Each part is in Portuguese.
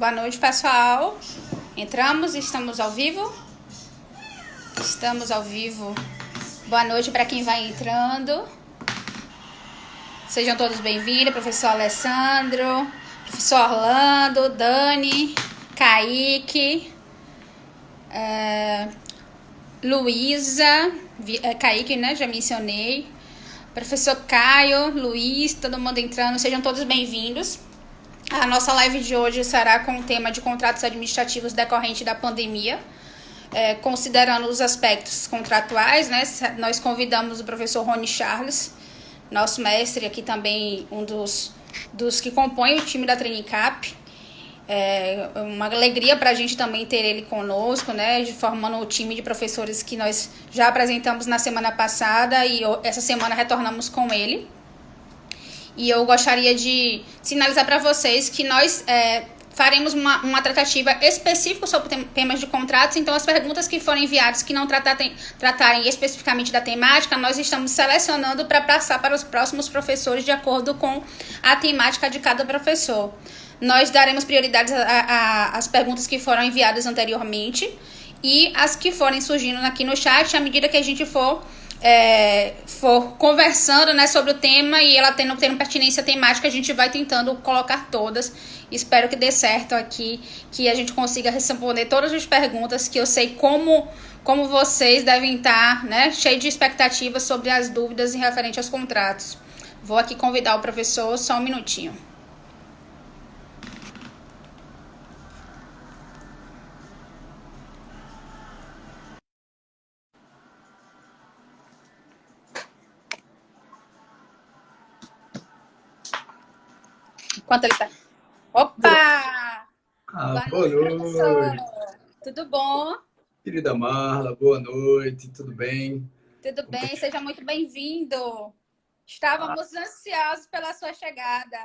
Boa noite, pessoal. Estamos ao vivo? Estamos ao vivo. Boa noite para quem vai entrando. Sejam todos bem-vindos, professor Alessandro, professor Orlando, Dani, Kaique, Luísa, Kaique, né? Já mencionei. Professor Caio, Luiz, todo mundo entrando, sejam todos bem-vindos. A nossa live de hoje será com o tema de contratos administrativos decorrente da pandemia. Considerando os aspectos contratuais, né, nós convidamos o professor Rony Charles, nosso mestre aqui também, um dos que compõem o time da Trainicap. É uma alegria para a gente também ter ele conosco, né, formando o time de professores que nós já apresentamos na semana passada e essa semana retornamos com ele. E eu gostaria de sinalizar para vocês que nós faremos uma tratativa específica sobre temas de contratos. Então, as perguntas que forem enviadas que não tratarem especificamente da temática, nós estamos selecionando para passar para os próximos professores de acordo com a temática de cada professor. Nós daremos prioridade às perguntas que foram enviadas anteriormente e as que forem surgindo aqui no chat, à medida que a gente for conversando, né, sobre o tema e ela tendo pertinência temática, a gente vai tentando colocar todas. Espero que dê certo aqui, que a gente consiga responder todas as perguntas, que eu sei como vocês devem estar, né, cheios de expectativas sobre as dúvidas em referente aos contratos. Vou aqui convidar o professor, só um minutinho. Enquanto ele tá... Opa! Boa Boa noite, professor. noite. Tudo bom? Querida Marla, boa noite, tudo bem? Tudo bem, seja muito bem-vindo. Estávamos ansiosos pela sua chegada.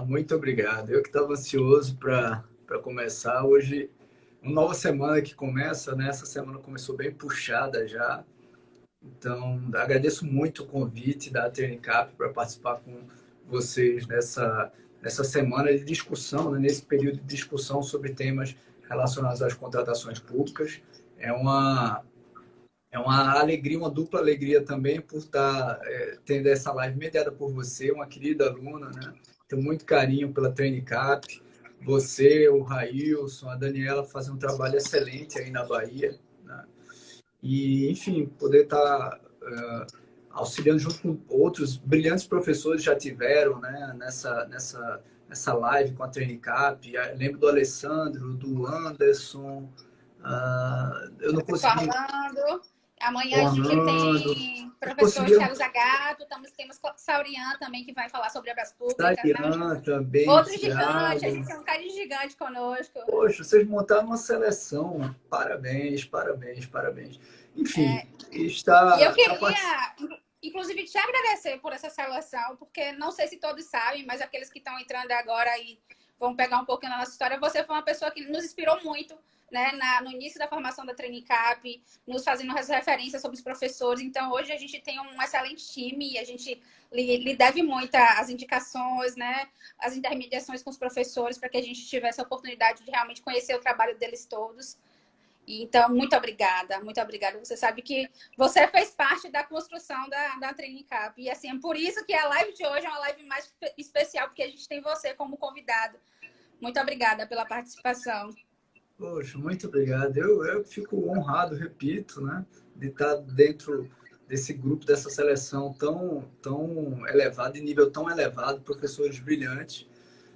Muito obrigado. Eu que estava ansioso para começar. Hoje, uma nova semana que começa, né? Essa semana começou bem puxada já. Então, agradeço muito o convite da Trainicap para participar com vocês nessa semana de discussão, né? Nesse período de discussão sobre temas relacionados às contratações públicas. É uma alegria, uma dupla alegria também por estar tendo essa live mediada por você, uma querida aluna, né? Tenho muito carinho pela Trainicap. Você, o Railson, a Daniela fazem um trabalho excelente aí na Bahia, né? E, enfim, poder estar auxiliando junto com outros brilhantes professores já tiveram, né? Nessa live com a Trainicap. Lembro do Alessandro, do Anderson. Eu não consegui... Falando. Amanhã a gente Orlando, tem professor conseguiram Thiago Zagato, temos Saurian também, que vai falar sobre obras públicas, né? Sarian também, Outro gigante, a gente Thiago. tem um cara de gigante conosco. Poxa, vocês montaram uma seleção. Parabéns, parabéns, parabéns. Enfim, E eu está queria, inclusive, te agradecer por essa seleção, porque não sei se todos sabem, mas aqueles que estão entrando agora e vão pegar um pouquinho da nossa história, você foi uma pessoa que nos inspirou muito, né, no início da formação da Trainicap, nos fazendo as referências sobre os professores. Então, hoje a gente tem um excelente time e a gente lhe deve muito as indicações, né, as intermediações com os professores, para que a gente tivesse a oportunidade de realmente conhecer o trabalho deles todos. Então, muito obrigada, muito obrigada. Você sabe que você fez parte da construção da Trainicap. E assim, é por isso que a live de hoje é uma live mais especial, porque a gente tem você como convidado. Muito obrigada pela participação. Poxa, muito obrigado. Eu fico honrado, repito, né, de estar dentro desse grupo, dessa seleção tão elevada, de nível tão elevado, professores brilhantes.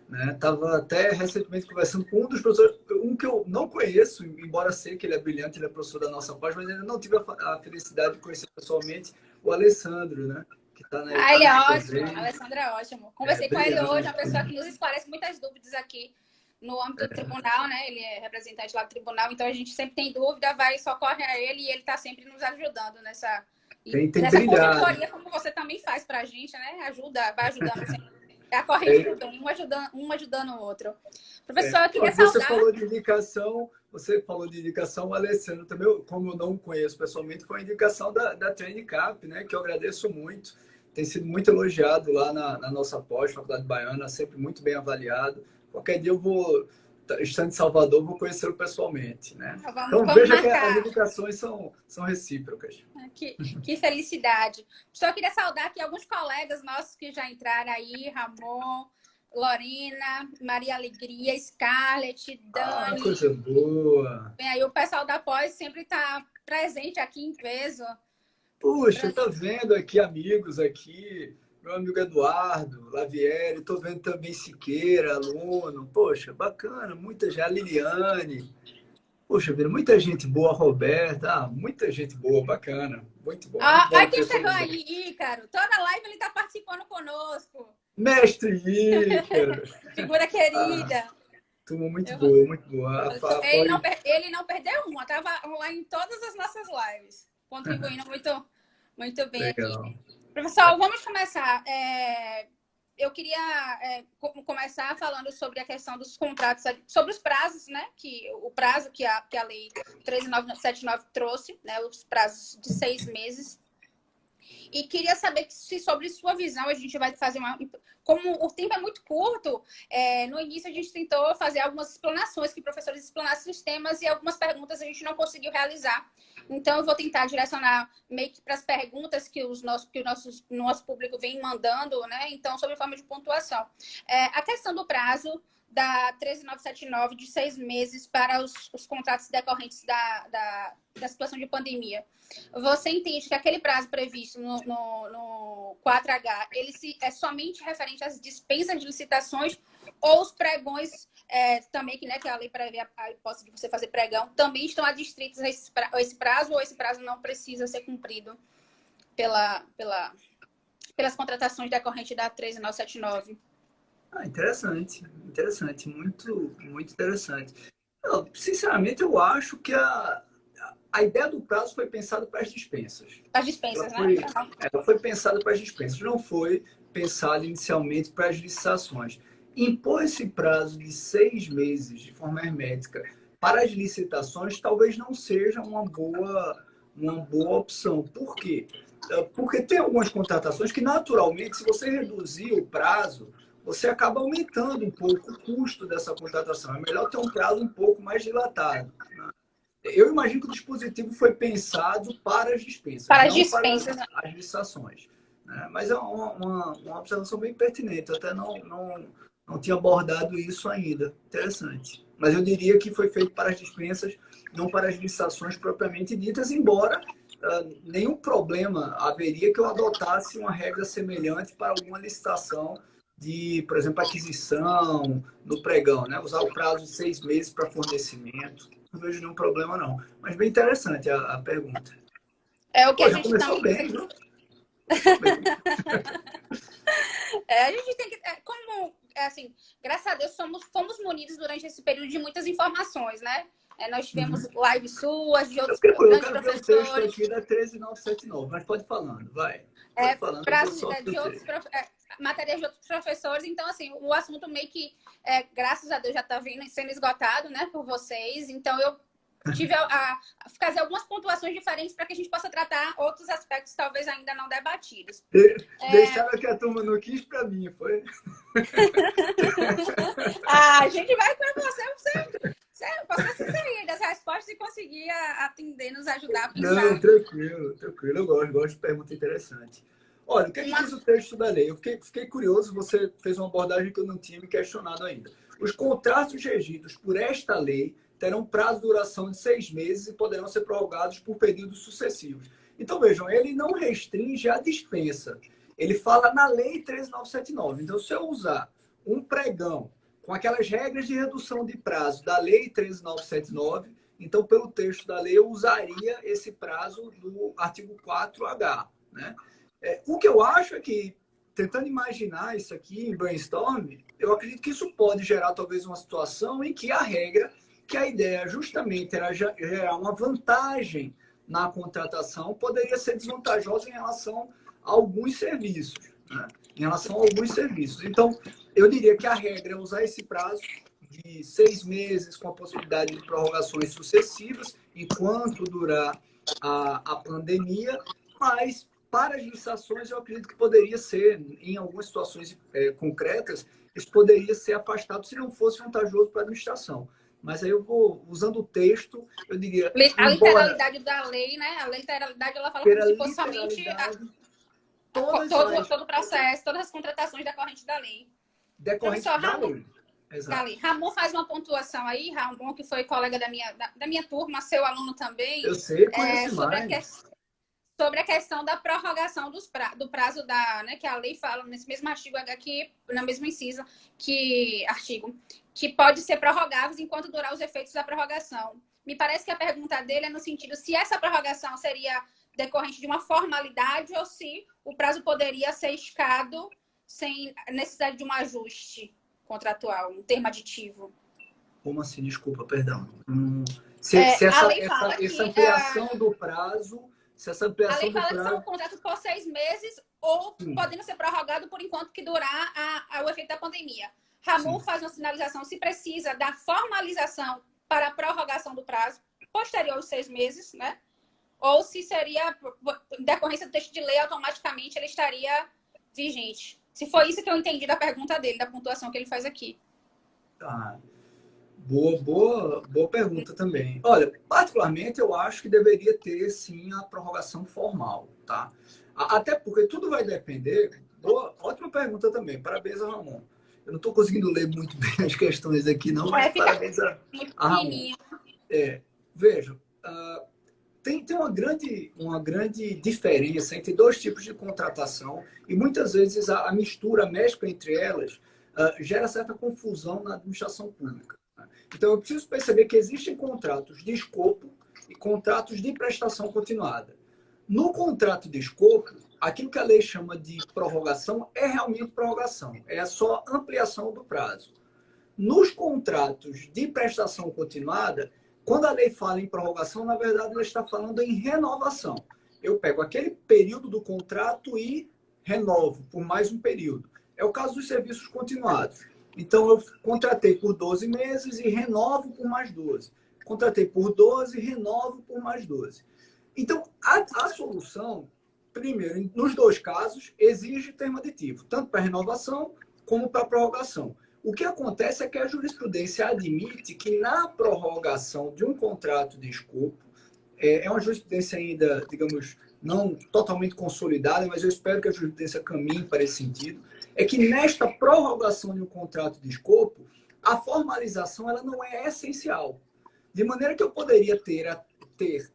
Né? Tava até recentemente conversando com um dos professores, um que eu não conheço, embora sei que ele é brilhante, ele é professor da nossa pós, mas ainda não tive a felicidade de conhecer pessoalmente o Alessandro, né? Que está na Ele é equipe ótimo, também. Alessandro é ótimo. Conversei com ele hoje, uma pessoa que nos esclarece muitas dúvidas aqui no âmbito do tribunal, né? Ele é representante lá do tribunal, então a gente sempre tem dúvida, socorre a ele e ele está sempre nos ajudando nessa Brilhado. consultoria, como você também faz para a gente, né? Vai ajudando sempre. É a corrente do bem, um ajudando o outro. Professor, eu queria Você saudar. falou de indicação, o Alessandro também, como eu não conheço pessoalmente, foi a indicação da Trainicap, né? Que eu agradeço muito. Tem sido muito elogiado lá na nossa pós, Faculdade Baiana, sempre muito bem avaliado. Qualquer dia eu vou, estando em Salvador, vou conhecê-lo pessoalmente, né? Então Vamos veja que marcar. as indicações são recíprocas. Que felicidade. Só queria saudar aqui alguns colegas nossos que já entraram aí, Ramon, Lorena, Maria Alegria, Scarlett, Ah, Dani. coisa boa. Bem, aí o pessoal da Pós sempre está presente aqui em peso. Puxa, tá vendo aqui amigos aqui, meu amigo Eduardo, Lavieri, tô vendo também Siqueira, aluno. Poxa, bacana, muita gente, a Liliane. Poxa, vida, muita gente boa, Roberta, muita gente boa, bacana. Muito bom Olha quem ter chegou todo mundo. aí, Ícaro. Toda live ele está participando conosco. Mestre Ícaro. Figura querida. Turma muito boa, muito boa. Ele não perdeu uma, estava lá em todas as nossas lives, contribuindo muito bem Legal. aqui. Professor, vamos começar. Eu queria começar falando sobre a questão dos contratos, sobre os prazos, né? O prazo que a lei 13979 trouxe, né? Os prazos de 6 meses. E queria saber se sobre sua visão a gente vai fazer uma... Como o tempo é muito curto, no início a gente tentou fazer algumas explanações, que professores explanassem os temas e algumas perguntas a gente não conseguiu realizar. Então, eu vou tentar direcionar meio que para as perguntas que o nosso público vem mandando, né? Então, sobre forma de pontuação. A questão do prazo da 13979 de 6 meses para os contratos decorrentes da situação de pandemia. Você entende que aquele prazo previsto no 4H, ele é somente referente às dispensas de licitações ou os pregões também, que a lei prevê a hipótese de você fazer pregão, também estão adstritos a esse prazo ou esse prazo não precisa ser cumprido pelas contratações decorrentes da 13979? Interessante, muito interessante. Sinceramente, eu acho que a ideia do prazo foi pensada para as dispensas. As dispensas, Ela foi pensada para as dispensas, não foi pensada inicialmente para as licitações. Impor esse prazo de 6 meses de forma hermética para as licitações talvez não seja uma boa opção. Por quê? Porque tem algumas contratações que, naturalmente, se você reduzir o prazo, você acaba aumentando um pouco o custo dessa contratação. É melhor ter um prazo um pouco mais dilatado. Eu imagino que o dispositivo foi pensado para as dispensas, para as licitações. Mas é uma observação bem pertinente. Eu até não tinha abordado isso ainda. Interessante. Mas eu diria que foi feito para as dispensas, não para as licitações propriamente ditas, embora nenhum problema haveria que eu adotasse uma regra semelhante para alguma licitação de, por exemplo, aquisição no pregão, né? Usar o prazo de 6 meses para fornecimento. Não vejo nenhum problema, não. Mas bem interessante a pergunta. É o que a gente começou bem, viu? A gente tem que... assim, graças a Deus, fomos munidos durante esse período de muitas informações, né? Nós tivemos lives suas, de outros grandes professores. Eu quero ver o texto aqui da 13979, mas pode falando, vai. De outros matérias de outros professores. Então, assim, o assunto meio que, graças a Deus, já está sendo esgotado, né, por vocês. Então, eu tive a fazer algumas pontuações diferentes para que a gente possa tratar outros aspectos talvez ainda não debatidos. Deixaram que a turma não quis para mim, foi? A gente vai com você possa se sair das respostas e conseguir atender, nos ajudar a pensar. Não, tranquilo. Eu gosto de pergunta interessante. Olha, o que diz o texto da lei? Eu fiquei curioso, você fez uma abordagem que eu não tinha me questionado ainda. Os contratos regidos por esta lei terão prazo de duração de 6 meses e poderão ser prorrogados por períodos sucessivos. Então, vejam, ele não restringe a dispensa. Ele fala na lei 13979. Então, se eu usar um pregão com aquelas regras de redução de prazo da lei 13979, então, pelo texto da lei, eu usaria esse prazo do artigo 4H, né? O que eu acho é que, tentando imaginar isso aqui em brainstorm, eu acredito que isso pode gerar talvez uma situação em que a ideia justamente era gerar uma vantagem na contratação, poderia ser desvantajosa em relação a alguns serviços, né? Então, eu diria que a regra é usar esse prazo de 6 meses com a possibilidade de prorrogações sucessivas enquanto durar a pandemia, mas para as licitações eu acredito que poderia ser, em algumas situações concretas, isso poderia ser afastado se não fosse vantajoso para a administração. Mas aí eu vou, usando o texto, eu diria, A embora literalidade da lei, né? A literalidade, ela fala como pela se fosse somente literalidade, todo o processo, todas as contratações decorrentes da lei. decorrentes Professor da Ramon, lei. Exato. Ramon faz uma pontuação aí, Ramon, que foi colega da minha turma, seu aluno também, Eu sei, conheço mais. sobre a questão da prorrogação do prazo né, que a lei fala nesse mesmo artigo aqui, na mesma incisa, que pode ser prorrogáveis enquanto durar os efeitos da prorrogação. Me parece que a pergunta dele é no sentido se essa prorrogação seria decorrente de uma formalidade ou se o prazo poderia ser escado sem necessidade de um ajuste contratual, um termo aditivo. Como assim? Desculpa, perdão. Se a lei fala essa que ampliação do prazo, se essa a ampliação lei do fala que são prazo, contratos por 6 meses ou sim, podendo ser prorrogado por enquanto que durar o efeito da pandemia. Ramon sim. faz uma sinalização se precisa da formalização para a prorrogação do prazo posterior aos 6 meses, né? Ou se seria, em decorrência do texto de lei, automaticamente ele estaria vigente. Se foi isso que eu entendi da pergunta dele, da pontuação que ele faz aqui. Ah, boa pergunta também. Olha, particularmente eu acho que deveria ter sim a prorrogação formal, tá? Até porque tudo vai depender. Ótima pergunta também. Parabéns a Ramon. Eu não estou conseguindo ler muito bem as questões aqui, não, mas Fica parabéns muito a Ramon. pequenininho. Veja, tem uma grande diferença entre dois tipos de contratação e muitas vezes a mistura, a mescla entre elas, gera certa confusão na administração pública. Né? Então, eu preciso perceber que existem contratos de escopo e contratos de prestação continuada. No contrato de escopo, aquilo que a lei chama de prorrogação é realmente prorrogação, é só ampliação do prazo. Nos contratos de prestação continuada, quando a lei fala em prorrogação, na verdade, ela está falando em renovação. Eu pego aquele período do contrato e renovo por mais um período. É o caso dos serviços continuados. Então, eu contratei por 12 meses e renovo por mais 12. Contratei por 12 e renovo por mais 12. Então, a solução, primeiro, nos dois casos, exige termo aditivo, tanto para renovação como para prorrogação. O que acontece é que a jurisprudência admite que na prorrogação de um contrato de escopo, é uma jurisprudência ainda, digamos, não totalmente consolidada, mas eu espero que a jurisprudência caminhe para esse sentido, é que nesta prorrogação de um contrato de escopo, a formalização ela não é essencial. De maneira que eu poderia ter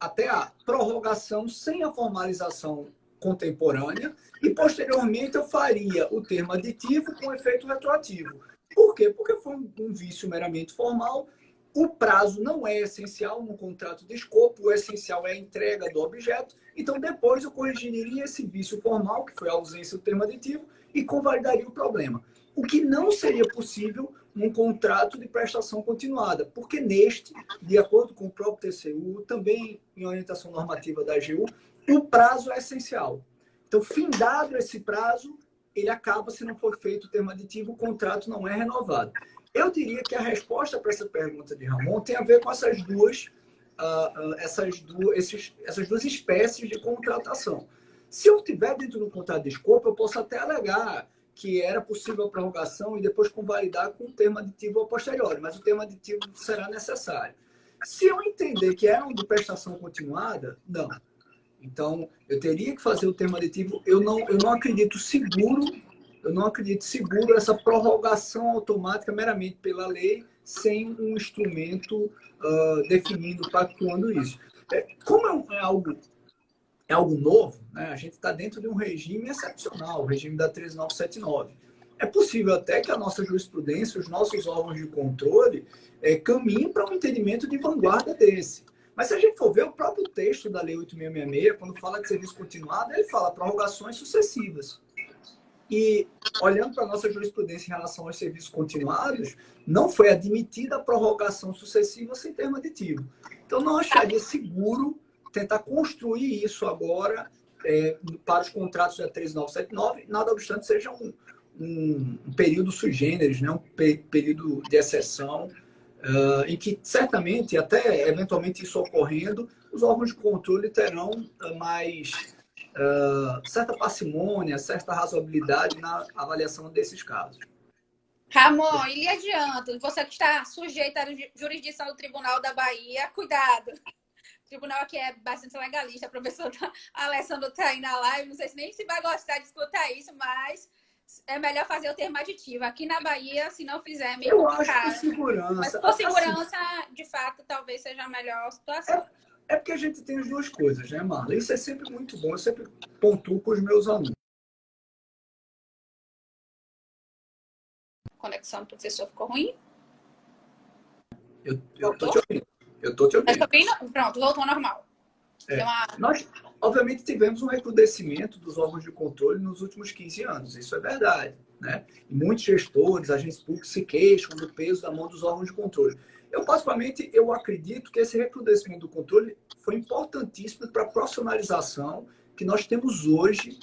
até a prorrogação sem a formalização contemporânea e, posteriormente, eu faria o termo aditivo com efeito retroativo. Por quê? Porque foi um vício meramente formal. O prazo não é essencial no contrato de escopo, o essencial é a entrega do objeto. Então, depois eu corrigiria esse vício formal, que foi a ausência do termo aditivo, e convalidaria o problema. O que não seria possível num contrato de prestação continuada, porque neste, de acordo com o próprio TCU, também em orientação normativa da AGU, o prazo é essencial. Então, findado esse prazo, ele acaba, se não for feito o termo aditivo, o contrato não é renovado. Eu diria que a resposta para essa pergunta de Ramon tem a ver com essas duas espécies de contratação. Se eu estiver dentro do contrato de escopo, eu posso até alegar que era possível a prorrogação e depois convalidar com o termo aditivo a posteriori, mas o termo aditivo será necessário. Se eu entender que é um de prestação continuada, não. Então, eu teria que fazer o termo aditivo. Eu não acredito seguro essa prorrogação automática meramente pela lei, sem um instrumento definindo, pactuando isso. Como é algo novo, né? A gente está dentro de um regime excepcional, o regime da 13979. É possível até que a nossa jurisprudência, os nossos órgãos de controle, caminhem para um entendimento de vanguarda desse. Mas se a gente for ver o próprio texto da Lei 8.666, quando fala de serviço continuado, ele fala prorrogações sucessivas. E, olhando para a nossa jurisprudência em relação aos serviços continuados, não foi admitida a prorrogação sucessiva sem termo aditivo. Então, não acharia seguro tentar construir isso agora para os contratos da 13979, nada obstante seja um período sui generis, né? Um período de exceção, em que certamente, até eventualmente isso ocorrendo, os órgãos de controle terão mais certa parcimônia, certa razoabilidade na avaliação desses casos. Ramon, e lhe adianto, você que está sujeito à jurisdição do Tribunal da Bahia, cuidado. O tribunal aqui é bastante legalista, a professora Alessandro está aí na live, não sei se nem se vai gostar de escutar isso, mas é melhor fazer o termo aditivo. Aqui na Bahia, se não fizer, é meio Eu acho por complicado. Mas segurança. por Assim, segurança, de fato, talvez seja a melhor situação. é porque a gente tem as duas coisas, né, Marla? Isso é sempre muito bom. Eu sempre pontuo com os meus alunos. A conexão do professor ficou ruim? Eu tô Voltou? te ouvindo. Eu tô te Tá ouvindo. ouvindo? Pronto, voltou ao normal. Nós, obviamente, tivemos um recrudescimento dos órgãos de controle nos últimos 15 anos. Isso é verdade, né? E muitos gestores, agentes públicos se queixam do peso da mão dos órgãos de controle. Eu, particularmente, eu acredito que esse recrudescimento do controle foi importantíssimo para a profissionalização que nós temos hoje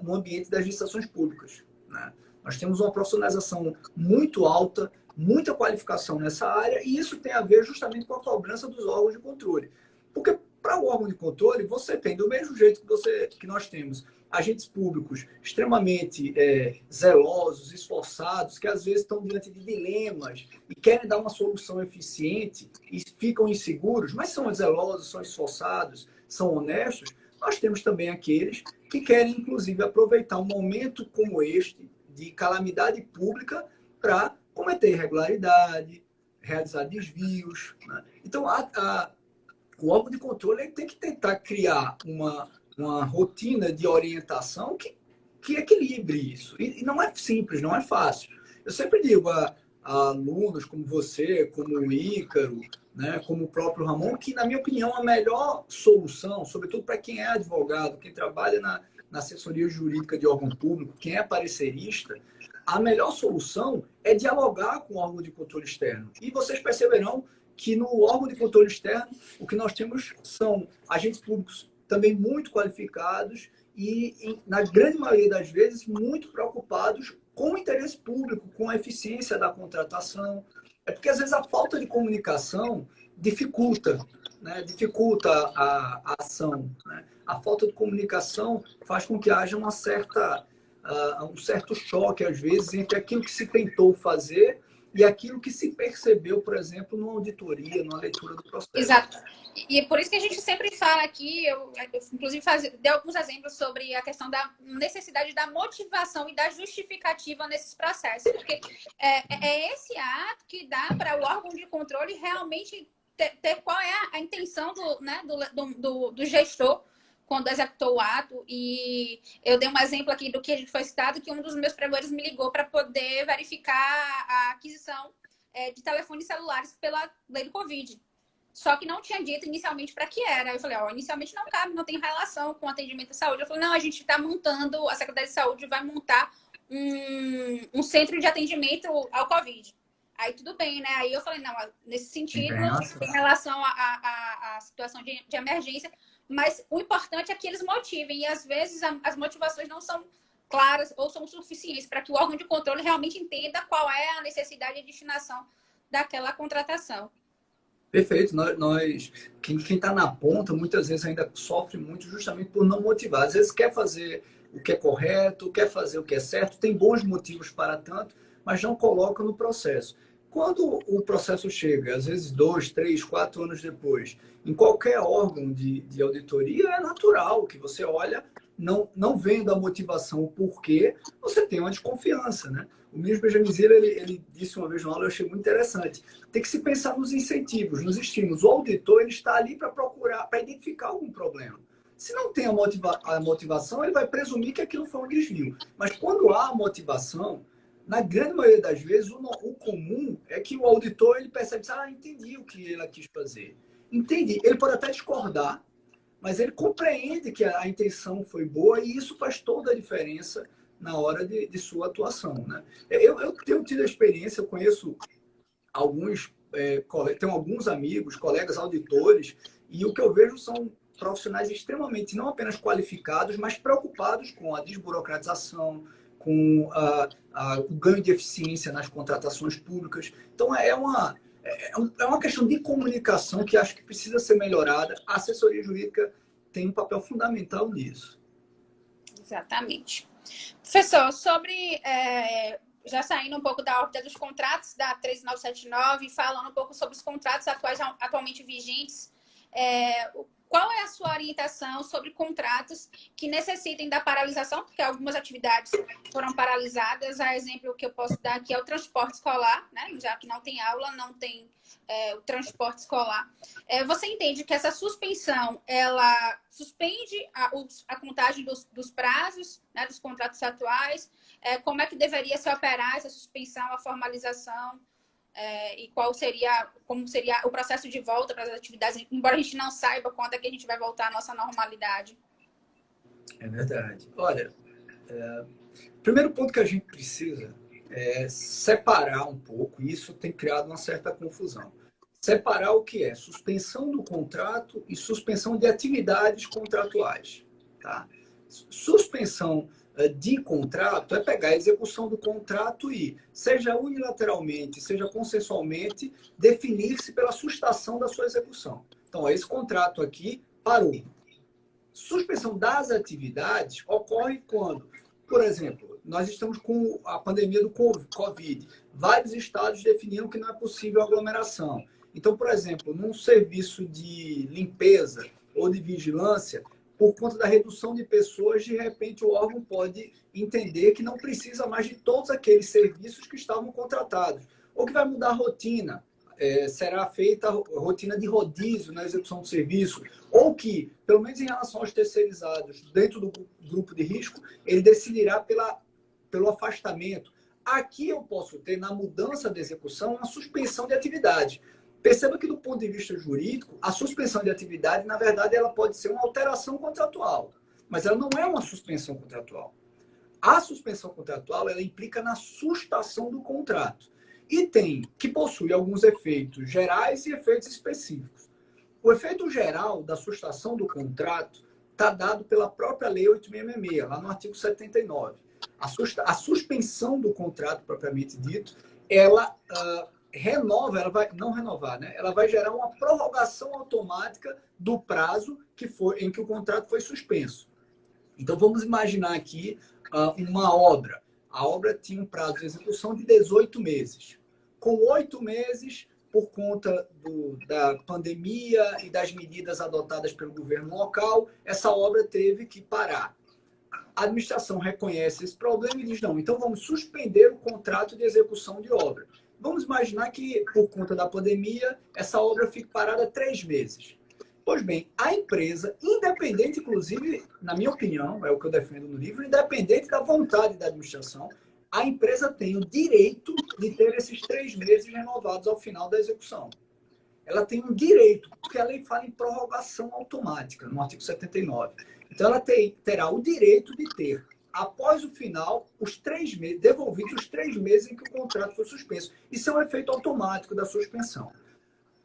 no ambiente das licitações públicas, né? Nós temos uma profissionalização muito alta, muita qualificação nessa área, e isso tem a ver justamente com a cobrança dos órgãos de controle. Porque para o órgão de controle, você tem, do mesmo jeito que nós temos agentes públicos extremamente zelosos, esforçados, que às vezes estão diante de dilemas e querem dar uma solução eficiente e ficam inseguros, mas são zelosos, são esforçados, são honestos. Nós temos também aqueles que querem, inclusive, aproveitar um momento como este, de calamidade pública, para cometer irregularidade, realizar desvios, né? Então, o órgão de controle ele tem que tentar criar uma rotina de orientação que equilibre isso. E não é simples, não é fácil. Eu sempre digo a alunos como você, como o Ícaro, né, como o próprio Ramon, que, na minha opinião, a melhor solução, sobretudo para quem é advogado, quem trabalha na assessoria jurídica de órgão público, quem é parecerista, a melhor solução é dialogar com o órgão de controle externo. E vocês perceberão que no órgão de controle externo, o que nós temos são agentes públicos também muito qualificados e, na grande maioria das vezes, muito preocupados com o interesse público, com a eficiência da contratação. É porque, às vezes, a falta de comunicação dificulta, né? Dificulta a ação, né? A falta de comunicação faz com que haja um certo choque, às vezes, entre aquilo que se tentou fazer e aquilo que se percebeu, por exemplo, numa auditoria, numa leitura do processo. Exato. E é por isso que a gente sempre fala aqui, eu inclusive dei alguns exemplos sobre a questão da necessidade da motivação e da justificativa nesses processos. Porque é esse ato que dá para o órgão de controle realmente ter qual é a intenção do gestor quando executou o ato. E eu dei um exemplo aqui do que a gente foi citado, que um dos meus pregadores me ligou para poder verificar a aquisição de telefones celulares pela lei do Covid. Só que não tinha dito inicialmente para que era. Eu falei, inicialmente não cabe, não tem relação com atendimento à saúde. Eu falei, não, a gente está montando, a Secretaria de Saúde vai montar um centro de atendimento ao Covid. Aí tudo bem, né? Aí eu falei, não, nesse sentido, em relação à situação de emergência, mas o importante é que eles motivem. E às vezes as motivações não são claras ou são suficientes para que o órgão de controle realmente entenda qual é a necessidade e destinação daquela contratação. Perfeito. Quem está na ponta, muitas vezes ainda sofre muito justamente por não motivar. Às vezes quer fazer o que é correto, quer fazer o que é certo, tem bons motivos para tanto, mas não coloca no processo. Quando o processo chega, às vezes 2, 3, 4 anos depois, em qualquer órgão de auditoria, é natural que você olha, não vendo a motivação, o porquê, você tem uma desconfiança, né? O ministro Benjamin Ziller, ele disse uma vez no aula, eu achei muito interessante, tem que se pensar nos incentivos, nos estímulos. O auditor ele está ali para procurar, para identificar algum problema. Se não tem a motivação, ele vai presumir que aquilo foi um desvio. Mas quando há a motivação, na grande maioria das vezes, o comum é que o auditor ele percebe, entendi o que ele quis fazer. Entendi. Ele pode até discordar, mas ele compreende que a intenção foi boa e isso faz toda a diferença na hora de sua atuação, né? Eu tenho tido a experiência, eu conheço tenho alguns amigos, colegas auditores, e o que eu vejo são profissionais extremamente, não apenas qualificados, mas preocupados com a desburocratização, com o ganho de eficiência nas contratações públicas. Então, é uma questão de comunicação que acho que precisa ser melhorada. A assessoria jurídica tem um papel fundamental nisso. Exatamente. Professor, sobre já saindo um pouco da órbita dos contratos da 13979, falando um pouco sobre os contratos atuais, atualmente vigentes, qual é a sua orientação sobre contratos que necessitem da paralisação, porque algumas atividades foram paralisadas. A exemplo que eu posso dar aqui é o transporte escolar, né? Já que não tem aula, não tem o transporte escolar. Você entende que essa suspensão, ela suspende a contagem dos prazos, né, dos contratos atuais? Como é que deveria se operar essa suspensão, a formalização? E como seria o processo de volta para as atividades, embora a gente não saiba quando é que a gente vai voltar à nossa normalidade. É verdade. Olha, primeiro ponto que a gente precisa é separar um pouco, e isso tem criado uma certa confusão. Separar o que é suspensão do contrato e suspensão de atividades contratuais. Tá? Suspensão de contrato é pegar a execução do contrato e, seja unilateralmente, seja consensualmente, definir-se pela sustação da sua execução. Então, esse contrato aqui parou. Suspensão das atividades ocorre quando, por exemplo, nós estamos com a pandemia do Covid. Vários estados definiram que não é possível aglomeração. Então, por exemplo, num serviço de limpeza ou de vigilância, por conta da redução de pessoas, de repente o órgão pode entender que não precisa mais de todos aqueles serviços que estavam contratados. Ou que vai mudar a rotina. Será feita a rotina de rodízio na execução do serviço. Ou que, pelo menos em relação aos terceirizados, dentro do grupo de risco, ele decidirá pelo afastamento. Aqui eu posso ter, na mudança de execução, uma suspensão de atividade. Perceba que, do ponto de vista jurídico, a suspensão de atividade, na verdade, ela pode ser uma alteração contratual, mas ela não é uma suspensão contratual. A suspensão contratual, ela implica na sustação do contrato e que possui alguns efeitos gerais e efeitos específicos. O efeito geral da sustação do contrato está dado pela própria Lei 8.666, lá no artigo 79. A suspensão do contrato, propriamente dito, ela renova, ela vai não renovar, né? Ela vai gerar uma prorrogação automática do prazo em que o contrato foi suspenso. Então vamos imaginar aqui uma obra. A obra tinha um prazo de execução de 18 meses. Com 8 meses, por conta da pandemia e das medidas adotadas pelo governo local, essa obra teve que parar. A administração reconhece esse problema e diz, não, então vamos suspender o contrato de execução de obra. Vamos imaginar que, por conta da pandemia, essa obra fique parada 3 meses. Pois bem, a empresa, independente, inclusive, na minha opinião, é o que eu defendo no livro, independente da vontade da administração, a empresa tem o direito de ter esses 3 meses renovados ao final da execução. Ela tem um direito, porque a lei fala em prorrogação automática, no artigo 79. Então, ela terá o direito de ter, após o final, os 3 meses, devolvidos os 3 meses em que o contrato foi suspenso. Isso é um efeito automático da suspensão.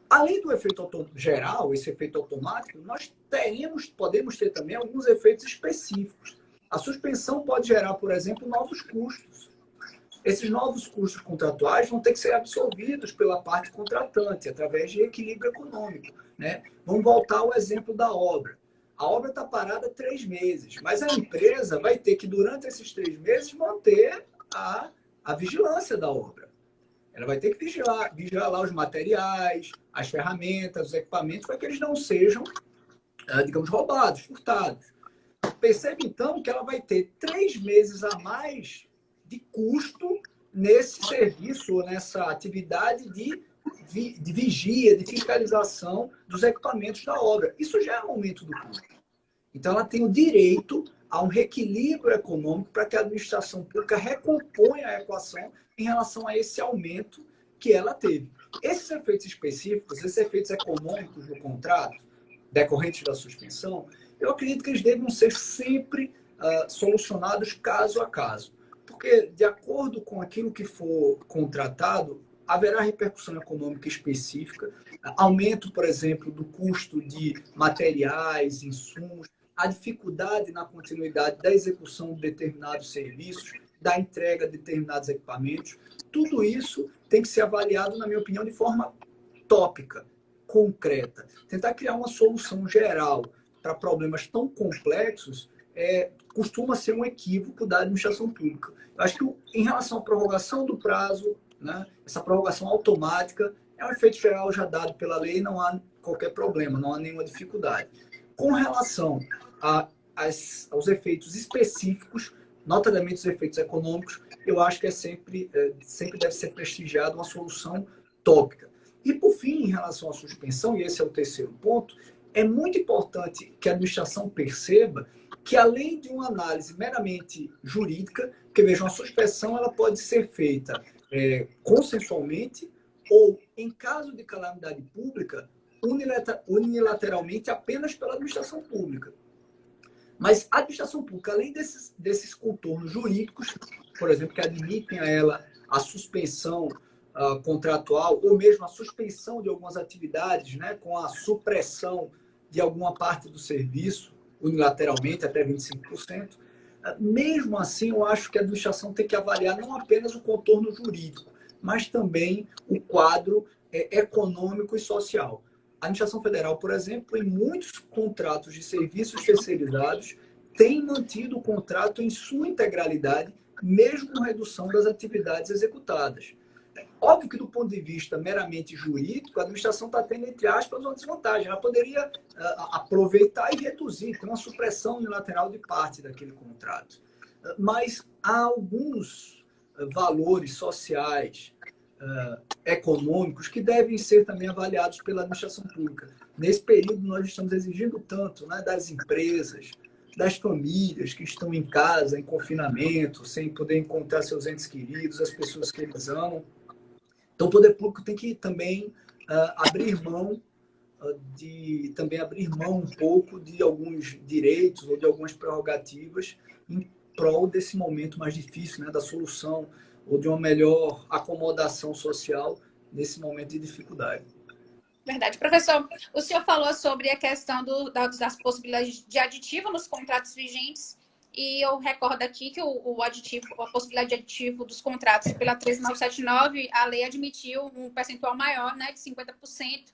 Além do efeito geral, esse efeito automático, nós podemos ter também alguns efeitos específicos. A suspensão pode gerar, por exemplo, novos custos. Esses novos custos contratuais vão ter que ser absorvidos pela parte contratante, através de equilíbrio econômico, né? Vamos voltar ao exemplo da obra. A obra está parada 3 meses, mas a empresa vai ter que, durante esses 3 meses, manter a vigilância da obra. Ela vai ter que vigiar lá os materiais, as ferramentas, os equipamentos, para que eles não sejam, digamos, roubados, furtados. Percebe, então, que ela vai ter 3 meses a mais de custo nesse serviço, ou nessa atividade de vigia, de fiscalização dos equipamentos da obra. Isso já é um aumento do custo. Então, ela tem o direito a um reequilíbrio econômico para que a administração pública recomponha a equação em relação a esse aumento que ela teve. Esses efeitos específicos, esses efeitos econômicos do contrato, decorrentes da suspensão, eu acredito que eles devem ser sempre solucionados caso a caso. Porque, de acordo com aquilo que for contratado, haverá repercussão econômica específica, aumento, por exemplo, do custo de materiais, insumos, a dificuldade na continuidade da execução de determinados serviços, da entrega de determinados equipamentos. Tudo isso tem que ser avaliado, na minha opinião, de forma tópica, concreta. Tentar criar uma solução geral para problemas tão complexos costuma ser um equívoco da administração pública. Eu acho que em relação à prorrogação do prazo, né, essa prorrogação automática é um efeito geral já dado pela lei, não há qualquer problema, não há nenhuma dificuldade. Com relação aos efeitos específicos, notadamente os efeitos econômicos, eu acho que sempre deve ser prestigiada uma solução tópica. E, por fim, em relação à suspensão, e esse é o terceiro ponto, é muito importante que a administração perceba que, além de uma análise meramente jurídica, porque, vejam, a suspensão ela pode ser feita consensualmente ou, em caso de calamidade pública, unilateralmente apenas pela administração pública. Mas a administração pública, além desses contornos jurídicos, por exemplo, que admitem a ela a suspensão contratual ou mesmo a suspensão de algumas atividades, né, com a supressão de alguma parte do serviço, unilateralmente, até 25%, mesmo assim, eu acho que a administração tem que avaliar não apenas o contorno jurídico, mas também o quadro econômico e social. A administração federal, por exemplo, em muitos contratos de serviços terceirizados, tem mantido o contrato em sua integralidade, mesmo com redução das atividades executadas. Óbvio que, do ponto de vista meramente jurídico, a administração está tendo, entre aspas, uma desvantagem. Ela poderia aproveitar e reduzir, ter uma supressão unilateral de parte daquele contrato. Mas há alguns valores sociais, econômicos, que devem ser também avaliados pela administração pública. Nesse período, nós estamos exigindo tanto, né, das empresas, das famílias que estão em casa, em confinamento, sem poder encontrar seus entes queridos, as pessoas que eles amam. Então, o poder público tem que também abrir mão um pouco de alguns direitos ou de algumas prerrogativas em prol desse momento mais difícil, né, da solução ou de uma melhor acomodação social nesse momento de dificuldade. Verdade. Professor, o senhor falou sobre a questão das possibilidades de aditivo nos contratos vigentes, e eu recordo aqui que o aditivo, a possibilidade de aditivo dos contratos pela 13979, a lei admitiu um percentual maior, né, de 50%,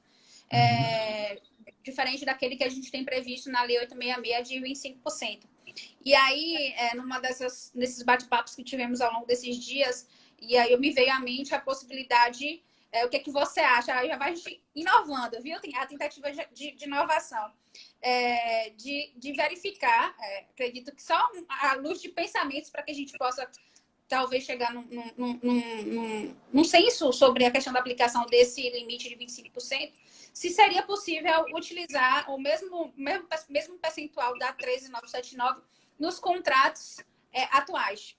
diferente daquele que a gente tem previsto na lei 866 de 25%. E aí, nesses bate-papos que tivemos ao longo desses dias, e aí me veio à mente a possibilidade, o que é que você acha? Aí já vai inovando, viu? Tem a tentativa de inovação, de verificar, acredito que só à luz de pensamentos para que a gente possa talvez chegar num senso sobre a questão da aplicação desse limite de 25%, se seria possível utilizar o mesmo percentual da 13979 nos contratos atuais.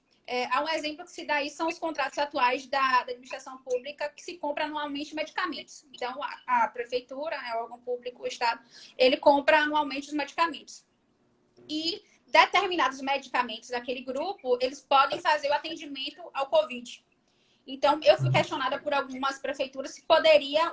Há um exemplo que se dá aí, são os contratos atuais da administração pública que se compra anualmente medicamentos. Então, a prefeitura, né, o órgão público, o Estado, ele compra anualmente os medicamentos. E determinados medicamentos daquele grupo, eles podem fazer o atendimento ao Covid. Então, eu fui questionada por algumas prefeituras se poderia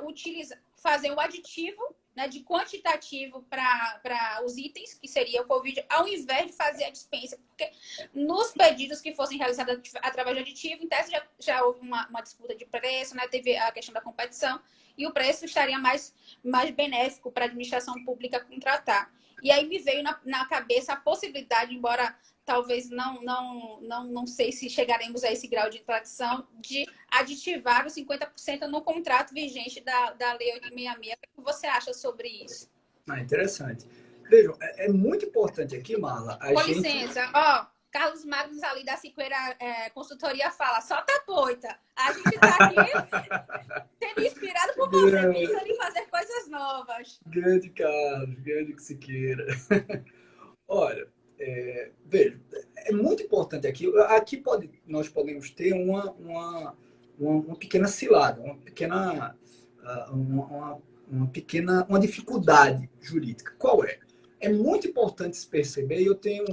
fazer o aditivo, né, de quantitativo para os itens, que seria o Covid, ao invés de fazer a dispensa. Porque nos pedidos que fossem realizados através de aditivo, em tese já houve uma disputa de preço, né, teve a questão da competição, e o preço estaria mais benéfico para a administração pública contratar. E aí me veio na cabeça a possibilidade, embora talvez não sei se chegaremos a esse grau de tradição, de aditivar os 50% no contrato vigente da Lei 866. O que você acha sobre isso? Interessante. Vejam, é muito importante aqui, Marla. Licença, Carlos Magnus ali da Siqueira Consultoria fala, solta a poita. A gente está aqui sendo inspirado por você, pensando em fazer coisas novas. Grande Carlos, grande Siqueira. Olha, veja, é muito importante aqui. Aqui nós podemos ter uma pequena cilada, uma dificuldade jurídica. Qual é? É muito importante se perceber, e eu tenho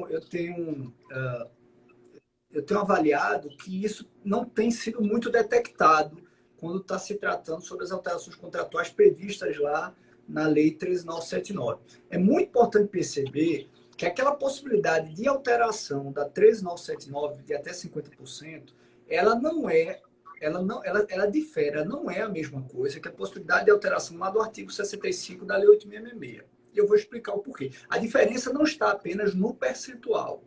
avaliado que isso não tem sido muito detectado quando está se tratando sobre as alterações contratuais previstas lá na Lei 13979. É muito importante perceber que aquela possibilidade de alteração da 13979 de até 50%, ela difere, ela não é a mesma coisa que a possibilidade de alteração lá do artigo 65 da Lei 866. E eu vou explicar o porquê. A diferença não está apenas no percentual.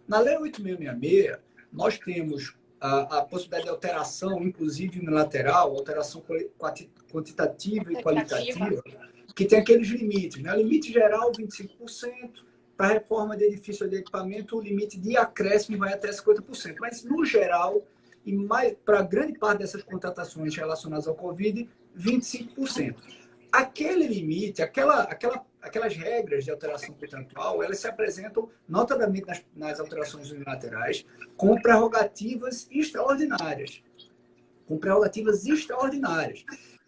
Na Lei 8.666, nós temos a possibilidade de alteração, inclusive unilateral, alteração quantitativa e qualitativa, que tem aqueles limites, né? Limite geral, 25%. Para a reforma de edifício ou de equipamento, o limite de acréscimo vai até 50%. Mas, no geral, e para grande parte dessas contratações relacionadas ao Covid, 25%. Aquele limite, aquelas regras de alteração contratual, elas se apresentam notadamente nas alterações unilaterais com prerrogativas extraordinárias. Com prerrogativas extraordinárias.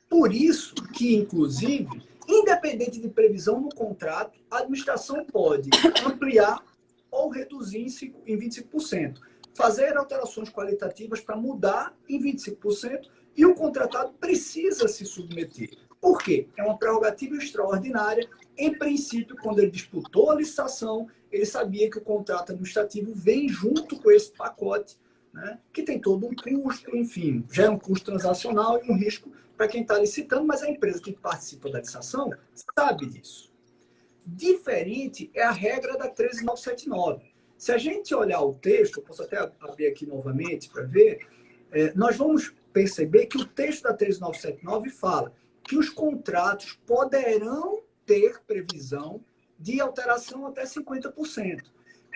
Por isso que, inclusive, independente de previsão no contrato, a administração pode ampliar ou reduzir em 25%. Fazer alterações qualitativas para mudar em 25% e o contratado precisa se submeter. Por quê? É uma prerrogativa extraordinária. Em princípio, quando ele disputou a licitação, ele sabia que o contrato administrativo vem junto com esse pacote, né, que tem todo um custo, enfim, gera um custo transacional e um risco para quem está licitando, mas a empresa que participa da licitação sabe disso. Diferente é a regra da 13979. Se a gente olhar o texto, eu posso até abrir aqui novamente para ver, nós vamos perceber que o texto da 13979 fala que os contratos poderão ter previsão de alteração até 50%.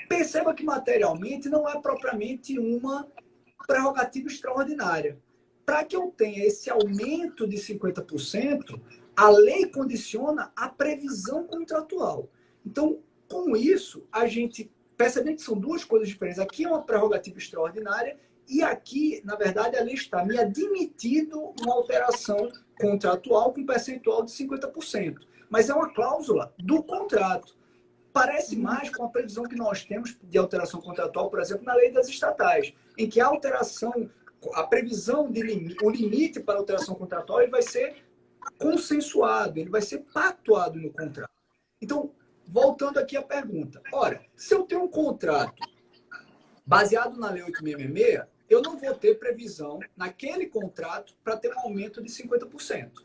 Perceba que materialmente não é propriamente uma prerrogativa extraordinária. Para que eu tenha esse aumento de 50%, a lei condiciona a previsão contratual. Então, com isso, a gente percebe que são duas coisas diferentes. Aqui é uma prerrogativa extraordinária e aqui, na verdade, a lei está me admitindo uma alteração contratual com percentual de 50%. Mas é uma cláusula do contrato. Parece mais com a previsão que nós temos de alteração contratual, por exemplo, na lei das estatais, em que a alteração, a previsão de limite, o limite para a alteração contratual, ele vai ser consensuado, ele vai ser pactuado no contrato. Então, voltando aqui à pergunta. Ora, se eu tenho um contrato baseado na lei 8.666, eu não vou ter previsão naquele contrato para ter um aumento de 50%.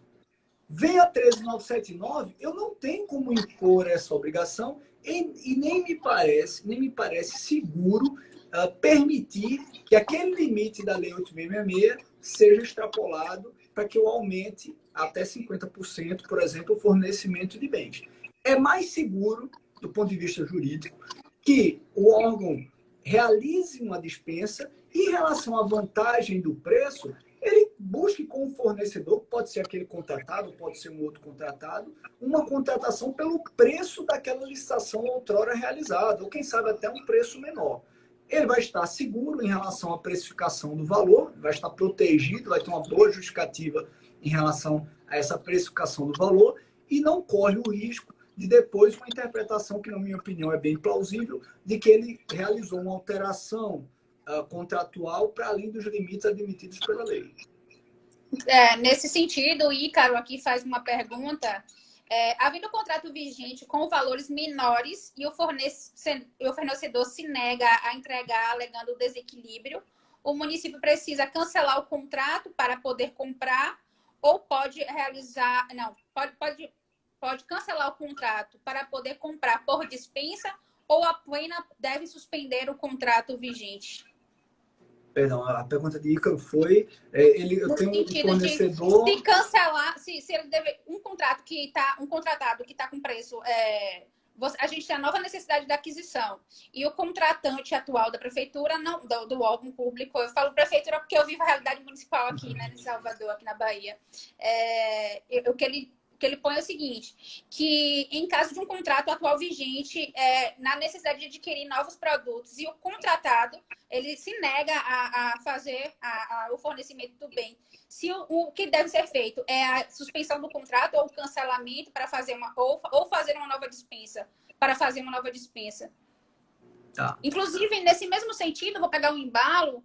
Vem a 13979, eu não tenho como impor essa obrigação e nem me parece seguro permitir que aquele limite da lei 8.666 seja extrapolado para que eu aumente até 50%, por exemplo, o fornecimento de bens. É mais seguro, do ponto de vista jurídico, que o órgão realize uma dispensa e, em relação à vantagem do preço, ele busque com o fornecedor, pode ser aquele contratado, pode ser um outro contratado, uma contratação pelo preço daquela licitação outrora realizada, ou quem sabe até um preço menor. Ele vai estar seguro em relação à precificação do valor, vai estar protegido, vai ter uma boa justificativa em relação a essa precificação do valor e não corre o risco de depois uma interpretação que, na minha opinião, é bem plausível, de que ele realizou uma alteração contratual para além dos limites admitidos pela lei. Nesse sentido, o Ícaro aqui faz uma pergunta. Havendo contrato vigente com valores menores e o fornecedor se nega a entregar alegando desequilíbrio, o município precisa cancelar o contrato para poder comprar ou pode realizar... Não, pode cancelar o contrato para poder comprar por dispensa ou apenas deve suspender o contrato vigente? Perdão, a pergunta de Ícaro foi, eu tenho um fornecedor... Se cancelar, se ele deve, um contratado que está com preço, a gente tem a nova necessidade da aquisição e o contratante atual da prefeitura, não, do órgão público, eu falo prefeitura porque eu vivo a realidade municipal aqui, né, em Salvador, aqui na Bahia, o que ele põe é o seguinte, que em caso de um contrato atual vigente, na necessidade de adquirir novos produtos e o contratado, ele se nega a fazer o fornecimento do bem. Se o que deve ser feito é a suspensão do contrato ou o cancelamento para fazer ou fazer uma nova dispensa, para fazer uma nova dispensa. Tá. Inclusive, nesse mesmo sentido, vou pegar um embalo,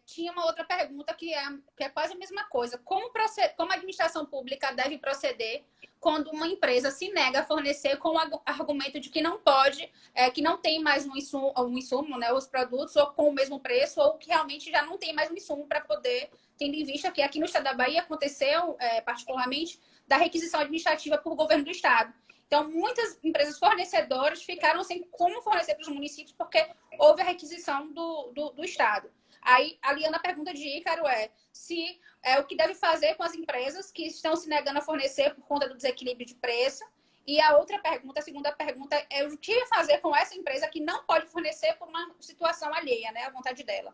tinha uma outra pergunta que é quase a mesma coisa. Como a administração pública deve proceder quando uma empresa se nega a fornecer com o argumento de que não pode, que não tem mais um insumo, né, os produtos, ou com o mesmo preço, ou que realmente já não tem mais um insumo para poder, tendo em vista que aqui no estado da Bahia aconteceu, particularmente, da requisição administrativa por governo do estado. Então, muitas empresas fornecedoras ficaram sem como fornecer para os municípios porque houve a requisição do Estado. Aí, a Liana pergunta de Ícaro se o que deve fazer com as empresas que estão se negando a fornecer por conta do desequilíbrio de preço. E a outra pergunta, a segunda pergunta, é o que fazer com essa empresa que não pode fornecer por uma situação alheia, né, à vontade dela.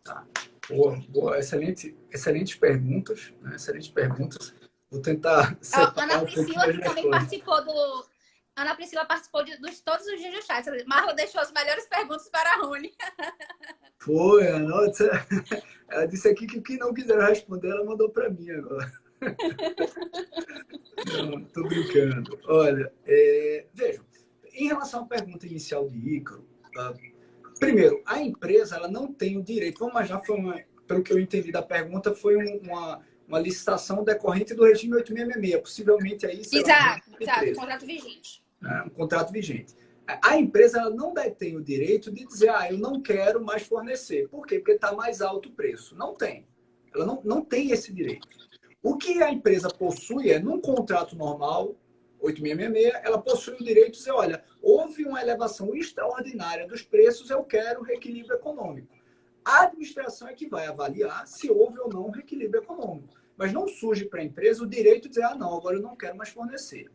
Tá. Boa, excelentes perguntas, né? Excelentes perguntas. Vou tentar separar Ana um Priscila, pouquinho que as também respostas. participou Ana Priscila participou de todos os dias do chat. Marla deixou as melhores perguntas para a Rony. Foi, a nota. Ela disse aqui que o que não quiser responder, ela mandou para mim agora. Não, tô brincando. Olha, vejam, em relação à pergunta inicial de Ícaro, primeiro, a empresa ela não tem o direito, vamos imaginar, pelo que eu entendi da pergunta, foi uma licitação decorrente do regime 8666, possivelmente aí, sei lá, exato, contrato vigente. Um contrato vigente. A empresa ela não detém o direito de dizer, eu não quero mais fornecer. Por quê? Porque está mais alto o preço. Não tem. Ela não tem esse direito. O que a empresa possui num contrato normal, 8666, ela possui o direito de dizer, olha, houve uma elevação extraordinária dos preços, eu quero reequilíbrio econômico. A administração é que vai avaliar se houve ou não um reequilíbrio econômico. Mas não surge para a empresa o direito de dizer, não, agora eu não quero mais fornecer.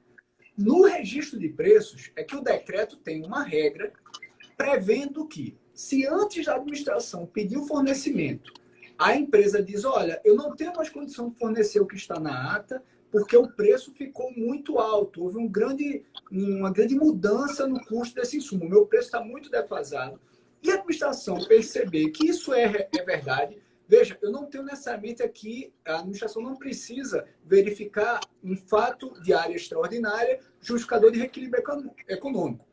No registro de preços, é que o decreto tem uma regra prevendo que, se antes da administração pedir o fornecimento, a empresa diz, olha, eu não tenho mais condição de fornecer o que está na ata, porque o preço ficou muito alto, houve uma grande mudança no custo desse insumo, o meu preço está muito defasado. E a administração perceber que isso é verdade, veja, eu não tenho necessariamente aqui, a administração não precisa verificar um fato de área extraordinária, justificador de reequilíbrio econômico.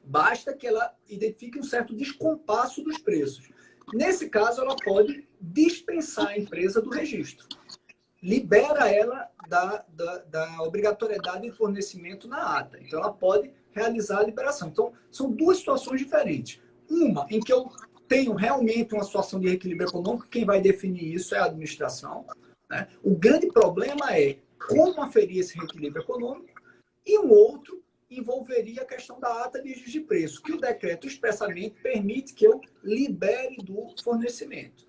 Basta que ela identifique um certo descompasso dos preços. Nesse caso, ela pode dispensar a empresa do registro. Libera ela da obrigatoriedade de fornecimento na ata. Então, ela pode realizar a liberação. Então, são duas situações diferentes. Uma em que eu tenho realmente uma situação de reequilíbrio econômico, quem vai definir isso é a administração. Né? O grande problema é como aferir esse reequilíbrio econômico, e um outro envolveria a questão da ata de ajuste de preço, que o decreto expressamente permite que eu libere do fornecimento.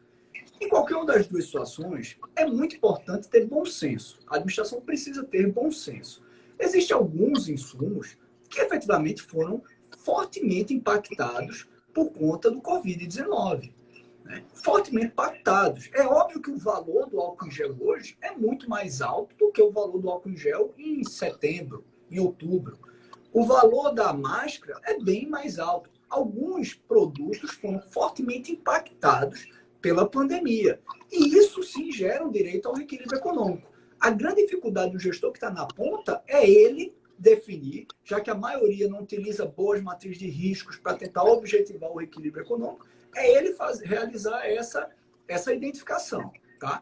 Em qualquer uma das duas situações, é muito importante ter bom senso. A administração precisa ter bom senso. Existem alguns insumos que efetivamente foram fortemente impactados por conta do Covid-19. Né? Fortemente impactados. É óbvio que o valor do álcool em gel hoje é muito mais alto do que o valor do álcool em gel em setembro, em outubro. O valor da máscara é bem mais alto. Alguns produtos foram fortemente impactados pela pandemia. E isso sim gera um direito ao reequilíbrio econômico. A grande dificuldade do gestor que está na ponta é ele definir, já que a maioria não utiliza boas matrizes de riscos para tentar objetivar o equilíbrio econômico, é ele realizar essa identificação. Tá?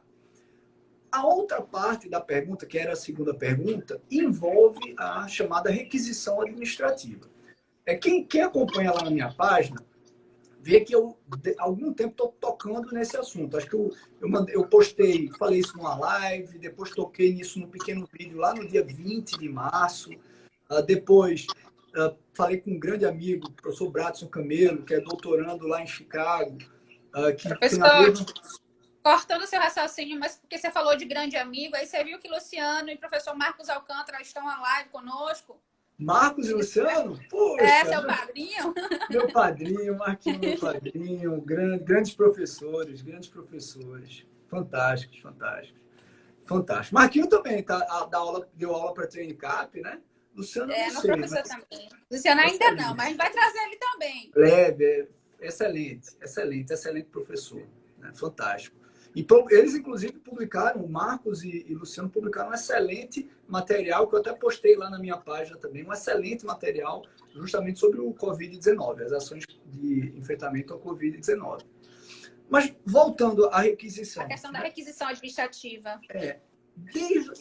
A outra parte da pergunta, que era a segunda pergunta, envolve a chamada requisição administrativa. Quem acompanha lá na minha página, vê que eu, há algum tempo, estou tocando nesse assunto. Acho que eu postei, falei isso numa live, depois toquei nisso num pequeno vídeo lá no dia 20 de março. Depois, falei com um grande amigo, o professor Bradson Camelo, que é doutorando lá em Chicago. Professor, cortando o seu raciocínio, mas porque você falou de grande amigo, aí você viu que Luciano e o professor Marcos Alcântara estão na live conosco. Marcos e Luciano? Poxa, seu padrinho? Meu padrinho, Marquinhos, meu padrinho, grandes professores. Fantásticos. Marquinhos também deu aula para Training Cap, né? Luciano não sei. Professor também. Luciano ainda não, mas a gente vai trazer ele também. Leve, excelente professor. Né? Fantástico. E eles, inclusive, publicaram, o Marcos e Luciano publicaram um excelente material, que eu até postei lá na minha página também, um excelente material justamente sobre o Covid-19, as ações de enfrentamento ao Covid-19. Mas, voltando à requisição. A questão da requisição administrativa.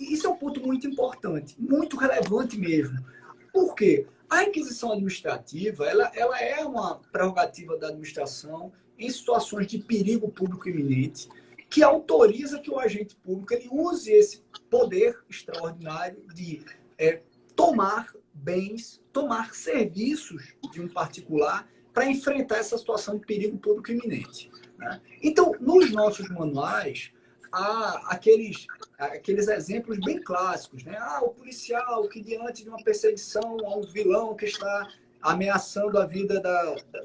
Isso é um ponto muito importante, muito relevante mesmo. Por quê? A requisição administrativa, ela é uma prerrogativa da administração em situações de perigo público iminente, que autoriza que o agente público ele use esse poder extraordinário de tomar bens, tomar serviços de um particular para enfrentar essa situação de perigo público iminente, né? Então, nos nossos manuais, há aqueles exemplos bem clássicos, né? O policial que, diante de uma perseguição a um vilão que está ameaçando a vida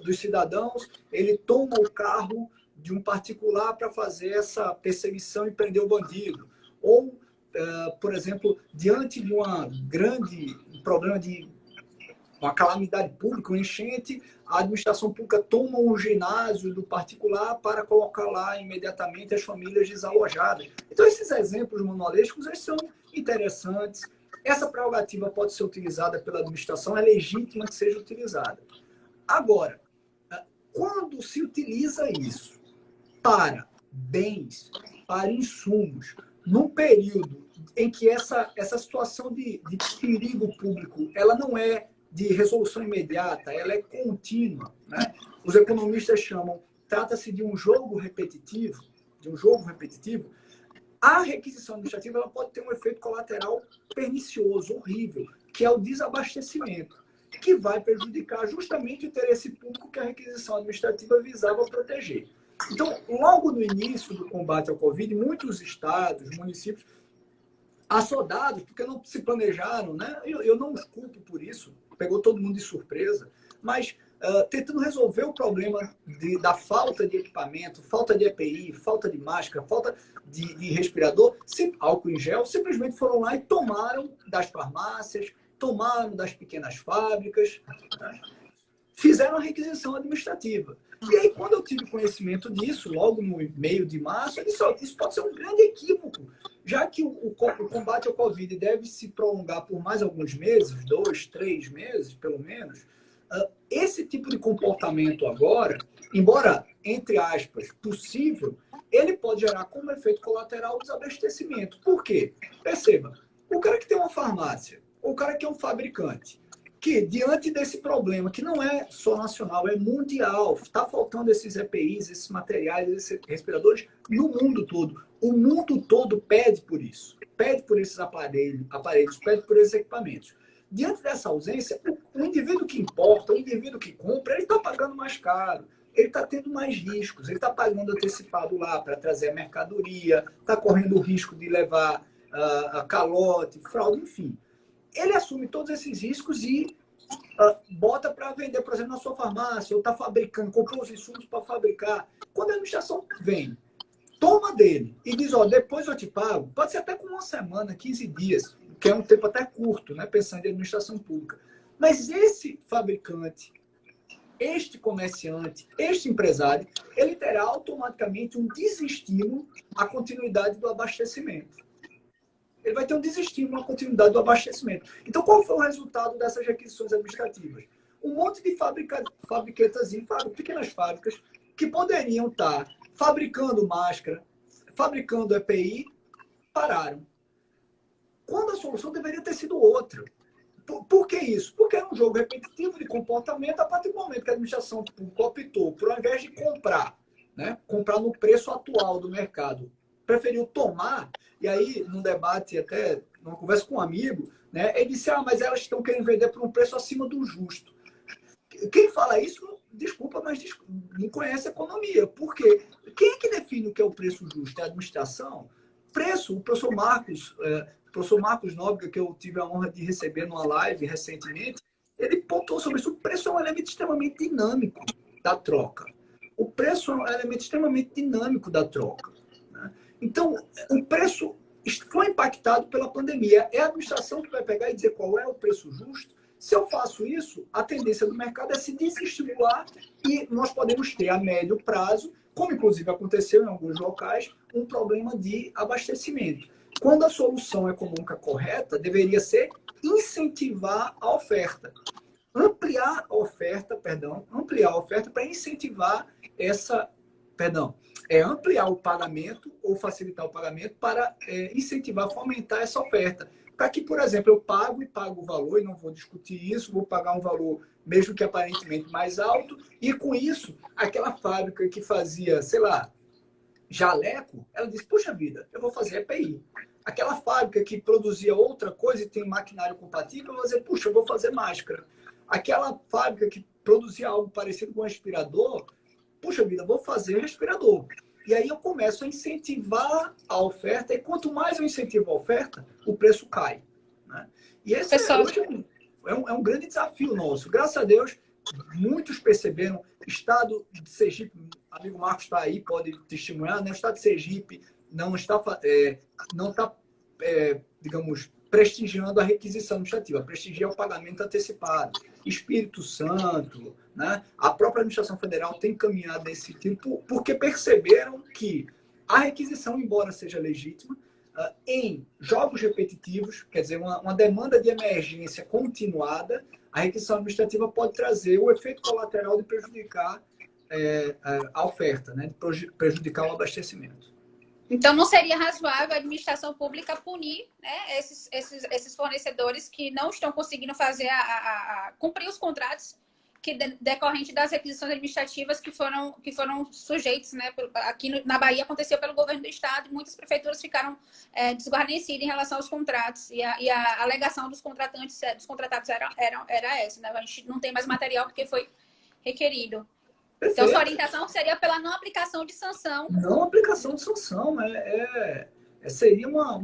dos cidadãos, ele toma o carro de um particular para fazer essa perseguição e prender o bandido. Ou, por exemplo, diante de um problema de uma calamidade pública, uma enchente, a administração pública toma um ginásio do particular para colocar lá imediatamente as famílias desalojadas. Então, esses exemplos manualescos, eles são interessantes. Essa prerrogativa pode ser utilizada pela administração, é legítima que seja utilizada. Agora, quando se utiliza isso para bens, para insumos, num período em que essa situação de perigo público, ela não é de resolução imediata, ela é contínua, né? Os economistas chamam, trata-se de um jogo repetitivo, a requisição administrativa ela pode ter um efeito colateral pernicioso, horrível, que é o desabastecimento, que vai prejudicar justamente o interesse público que a requisição administrativa visava proteger. Então, logo no início do combate ao Covid, muitos estados, municípios, assodados, porque não se planejaram, né? Eu não os culpo por isso, pegou todo mundo de surpresa, mas tentando resolver o problema da falta de equipamento, falta de EPI, falta de máscara, falta de respirador, álcool em gel, simplesmente foram lá e tomaram das farmácias, tomaram das pequenas fábricas, né? Fizeram a requisição administrativa. E aí, quando eu tive conhecimento disso, logo no meio de março, eu disse, isso pode ser um grande equívoco, já que o combate ao Covid deve se prolongar por mais alguns meses, 2, 3 meses, pelo menos, esse tipo de comportamento agora, embora, entre aspas, possível, ele pode gerar como efeito colateral o desabastecimento. Por quê? Perceba, o cara que tem uma farmácia, o cara que é um fabricante, que diante desse problema, que não é só nacional, é mundial, está faltando esses EPIs, esses materiais, esses respiradores no mundo todo. O mundo todo pede por isso, pede por esses aparelhos, pede por esses equipamentos. Diante dessa ausência, o indivíduo que importa, o indivíduo que compra, ele está pagando mais caro, ele está tendo mais riscos, ele está pagando antecipado lá para trazer a mercadoria, está correndo o risco de levar calote, fraude, enfim. Ele assume todos esses riscos e bota para vender, por exemplo, na sua farmácia, ou está fabricando, comprou os insumos para fabricar. Quando a administração vem, toma dele e diz, depois eu te pago, pode ser até com uma semana, 15 dias, que é um tempo até curto, né, pensando em administração pública. Mas esse fabricante, este comerciante, este empresário, ele terá automaticamente um desestímulo à continuidade do abastecimento. Ele vai ter um desestímulo à continuidade do abastecimento. Então, qual foi o resultado dessas requisições administrativas? Um monte de fabriquetas, pequenas fábricas, que poderiam estar fabricando máscara, fabricando EPI, pararam. Quando a solução deveria ter sido outra. Por que isso? Porque é um jogo repetitivo de comportamento a partir do momento que a administração pública optou por, ao invés de comprar, né, comprar no preço atual do mercado, preferiu tomar, e aí, num debate, até numa conversa com um amigo, né, ele disse, mas elas estão querendo vender por um preço acima do justo. Quem fala isso, desculpa, mas não conhece a economia. Por quê? Quem é que define o que é o preço justo? É a administração? Preço, o professor Marcos Nóbrega, que eu tive a honra de receber numa live recentemente, ele pontuou sobre isso. O preço é um elemento extremamente dinâmico da troca. O preço é um elemento extremamente dinâmico da troca. Então, o preço foi impactado pela pandemia. É a administração que vai pegar e dizer qual é o preço justo. Se eu faço isso, a tendência do mercado é se desestimular e nós podemos ter a médio prazo, como inclusive aconteceu em alguns locais, um problema de abastecimento. Quando a solução econômica correta deveria ser incentivar a oferta. Ampliar a oferta para incentivar ampliar o pagamento ou facilitar o pagamento para incentivar, fomentar essa oferta. Para que, por exemplo, eu pago o valor, e não vou discutir isso, vou pagar um valor mesmo que aparentemente mais alto, e com isso, aquela fábrica que fazia, sei lá, jaleco, ela disse, puxa vida, eu vou fazer EPI. Aquela fábrica que produzia outra coisa e tem maquinário compatível, vai dizer, puxa, eu vou fazer máscara. Aquela fábrica que produzia algo parecido com um respirador, puxa vida, vou fazer respirador. E aí eu começo a incentivar a oferta, e quanto mais eu incentivo a oferta, o preço cai. Né? E esse hoje é um grande desafio nosso. Graças a Deus, muitos perceberam, estado de Sergipe, amigo Marcos está aí, pode testemunhar, né? O estado de Sergipe não está, digamos, prestigiando a requisição administrativa, prestigia o pagamento antecipado. Espírito Santo, né? A própria administração federal tem caminhado nesse tipo, porque perceberam que a requisição, embora seja legítima, em jogos repetitivos, quer dizer, uma demanda de emergência continuada, a requisição administrativa pode trazer o efeito colateral de prejudicar a oferta, né? De prejudicar o abastecimento. Então, não seria razoável a administração pública punir, né, esses fornecedores que não estão conseguindo fazer cumprir os contratos que decorrente das requisições administrativas que foram sujeitos, né? Aqui na Bahia aconteceu pelo governo do estado e muitas prefeituras ficaram desguarnecidas em relação aos contratos. E a alegação dos contratados era essa, né? A gente não tem mais material porque foi requerido. Perfeito. Então, sua orientação seria pela não aplicação de sanção. Não aplicação de sanção, seria uma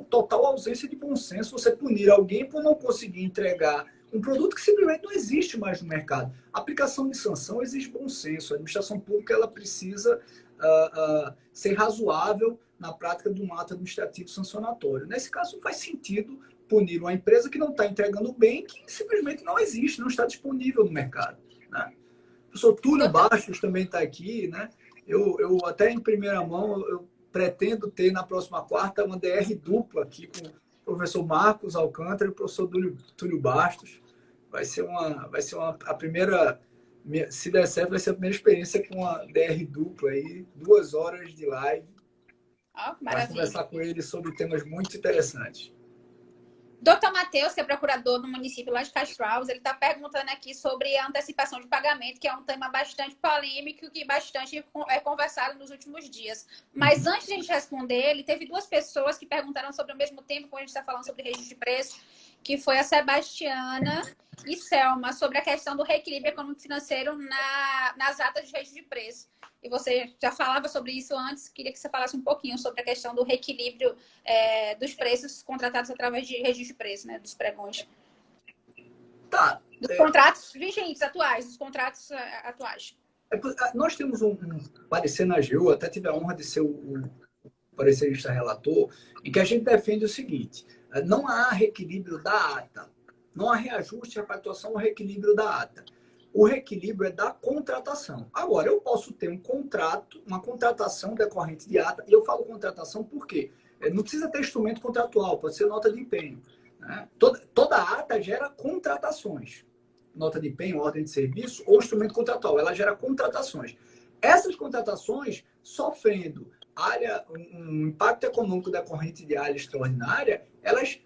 total ausência de bom senso você punir alguém por não conseguir entregar um produto que simplesmente não existe mais no mercado. A aplicação de sanção exige bom senso. A administração pública ela precisa ser razoável na prática de um ato administrativo sancionatório. Nesse caso, não faz sentido punir uma empresa que não está entregando o bem que simplesmente não existe, não está disponível no mercado. Né? O professor Túlio Bastos também está aqui. Né? Eu até em primeira mão, eu pretendo ter na próxima quarta uma DR dupla aqui com o professor Marcos Alcântara e o professor Túlio Bastos. Vai ser a primeira, se der certo, vai ser a primeira experiência com a DR dupla aí, 2 horas de live. Vai conversar com ele sobre temas muito interessantes. Doutor Matheus, que é procurador do município lá de Castro Alves, ele está perguntando aqui sobre a antecipação de pagamento, que é um tema bastante polêmico e bastante conversado nos últimos dias. Mas antes de a gente responder, ele teve 2 pessoas que perguntaram sobre o mesmo tempo, quando a gente está falando sobre registro de preço, que foi a Sebastiana e Selma, sobre a questão do reequilíbrio econômico-financeiro nas atas de registro de preço. E você já falava sobre isso antes, queria que você falasse um pouquinho sobre a questão do reequilíbrio dos preços contratados através de registro de preço, né, dos pregões. Tá. Dos contratos vigentes, atuais, dos contratos atuais. Nós temos um parecer na AGU, até tive a honra de ser o parecerista relator, em que a gente defende o seguinte: não há reequilíbrio da ata, não há reajuste, repactuação ou reequilíbrio da ata. O reequilíbrio é da contratação. Agora, eu posso ter um contrato, uma contratação decorrente de ata, e eu falo contratação porque não precisa ter instrumento contratual, pode ser nota de empenho. Né? Toda ata gera contratações. Nota de empenho, ordem de serviço ou instrumento contratual, ela gera contratações. Essas contratações, sofrendo um impacto econômico decorrente de área extraordinária, elas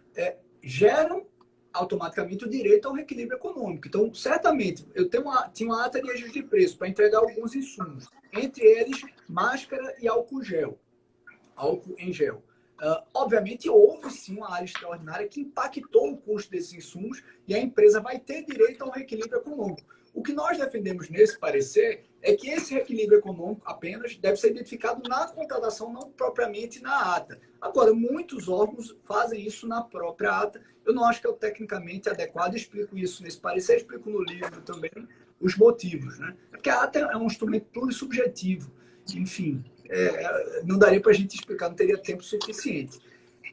geram automaticamente o direito ao reequilíbrio econômico. Então, certamente, eu tinha uma ata de ajuste de preço para entregar alguns insumos, entre eles máscara e álcool em gel. Obviamente, houve sim uma área extraordinária que impactou o custo desses insumos e a empresa vai ter direito ao reequilíbrio econômico. O que nós defendemos nesse parecer é que esse reequilíbrio econômico apenas deve ser identificado na contratação, não propriamente na ata. Agora, muitos órgãos fazem isso na própria ata. Eu não acho que é tecnicamente adequado, explico isso nesse parecer, explico no livro também os motivos. Né? Porque a ata é um instrumento plurissubjetivo. Enfim, não daria para a gente explicar, não teria tempo suficiente.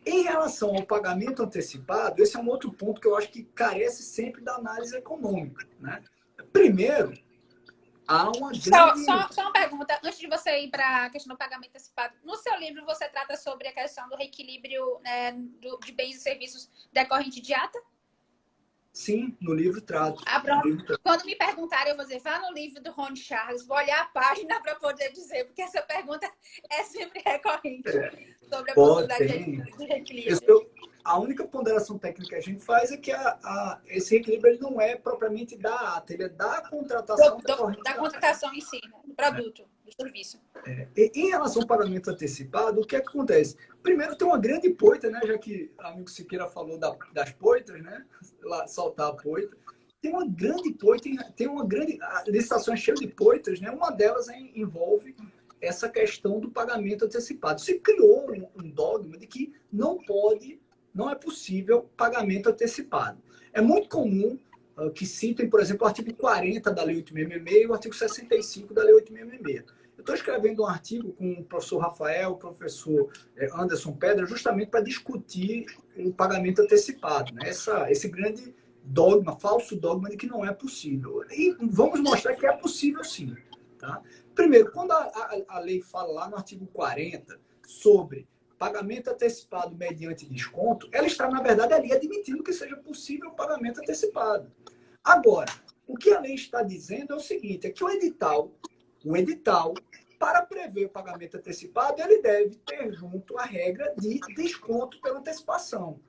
Em relação ao pagamento antecipado, esse é um outro ponto que eu acho que carece sempre da análise econômica. Né? Primeiro, há uma grande... Só uma pergunta, antes de você ir para a questão do pagamento antecipado. No seu livro, você trata sobre a questão do reequilíbrio de bens e serviços decorrente de ata? Sim, no livro trato. Quando me perguntarem, eu vou dizer, vá no livro do Rony Charles, vou olhar a página para poder dizer, porque essa pergunta é sempre recorrente sobre a possibilidade de reequilíbrio. A única ponderação técnica que a gente faz é que esse reequilíbrio ele não é propriamente da ata, ele é da contratação. Da contratação em si, né? Do produto, do serviço. Em relação ao pagamento antecipado, o que é que acontece? Primeiro, tem uma grande poita, né? Já que o amigo Siqueira falou das poitas, né? Lá, soltar a poita. Tem uma grande poita, tem uma grande... A licitação é cheia de poitas, né? Uma delas envolve essa questão do pagamento antecipado. Se criou um dogma de que não é possível pagamento antecipado. É muito comum que citem, por exemplo, o artigo 40 da Lei 8.666 e o artigo 65 da Lei 8.666. Eu estou escrevendo um artigo com o professor Rafael, o professor Anderson Pedra, justamente para discutir o pagamento antecipado, né? Esse grande dogma, falso dogma de que não é possível. E vamos mostrar que é possível sim. Tá? Primeiro, quando a lei fala lá no artigo 40 sobre pagamento antecipado mediante desconto, ela está, na verdade, ali admitindo que seja possível o pagamento antecipado. Agora, o que a lei está dizendo é o seguinte, é que o edital, para prever o pagamento antecipado, ele deve ter junto a regra de desconto pela antecipação.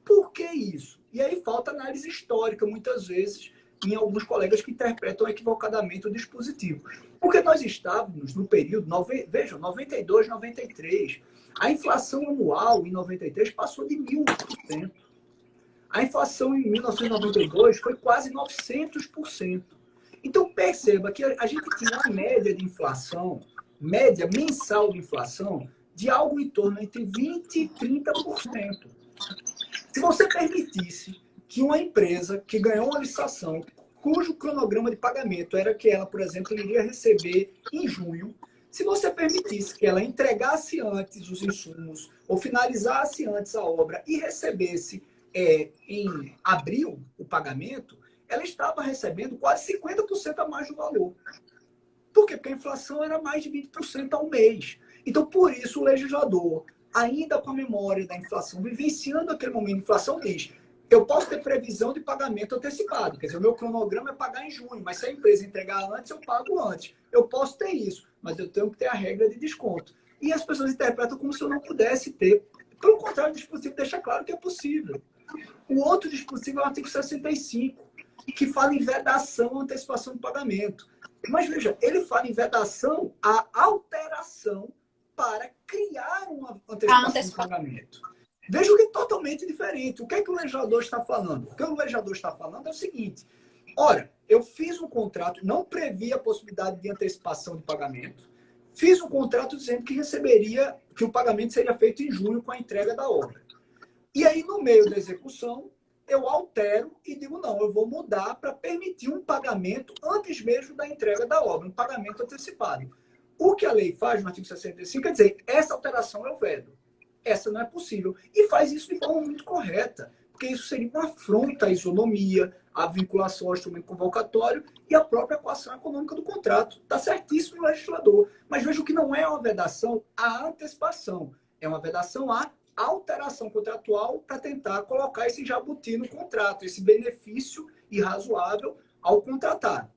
Por que isso? E aí falta análise histórica, muitas vezes, em alguns colegas que interpretam equivocadamente o dispositivo. Porque nós estávamos no período, vejam, 92, 93. A inflação anual em 93 passou de 1.000%. A inflação em 1992 foi quase 900%. Então, perceba que a gente tinha uma média de inflação, média mensal de inflação, de algo em torno entre 20% e 30%. Se você permitisse que uma empresa que ganhou uma licitação, cujo cronograma de pagamento era que ela, por exemplo, iria receber em junho, se você permitisse que ela entregasse antes os insumos ou finalizasse antes a obra e recebesse em abril o pagamento, ela estava recebendo quase 50% a mais do valor. Por quê? Porque a inflação era mais de 20% ao mês. Então, por isso, o legislador, ainda com a memória da inflação, vivenciando aquele momento de inflação, diz: eu posso ter previsão de pagamento antecipado. Quer dizer, o meu cronograma é pagar em junho, mas se a empresa entregar antes, eu pago antes. Eu posso ter isso, mas eu tenho que ter a regra de desconto. E as pessoas interpretam como se eu não pudesse ter. Pelo contrário, o dispositivo deixa claro que é possível. O outro dispositivo é o artigo 65, que fala em vedação à antecipação de pagamento. Mas veja, ele fala em vedação à alteração para criar uma antecipação de pagamento. Veja que é totalmente diferente. O que é que o legislador está falando? O que o legislador está falando é o seguinte: ora, eu fiz um contrato, não previ a possibilidade de antecipação de pagamento, fiz um contrato dizendo que o pagamento seria feito em junho com a entrega da obra. E aí, no meio da execução, eu altero e digo: não, eu vou mudar para permitir um pagamento antes mesmo da entrega da obra, um pagamento antecipado. O que a lei faz no artigo 65 quer dizer, essa alteração eu vedo. Essa não é possível. E faz isso de forma muito correta, porque isso seria uma afronta à isonomia, à vinculação ao instrumento convocatório e à própria equação econômica do contrato. Está certíssimo o legislador. Mas veja que não é uma vedação à antecipação, é uma vedação à alteração contratual para tentar colocar esse jabuti no contrato, esse benefício irrazoável ao contratar.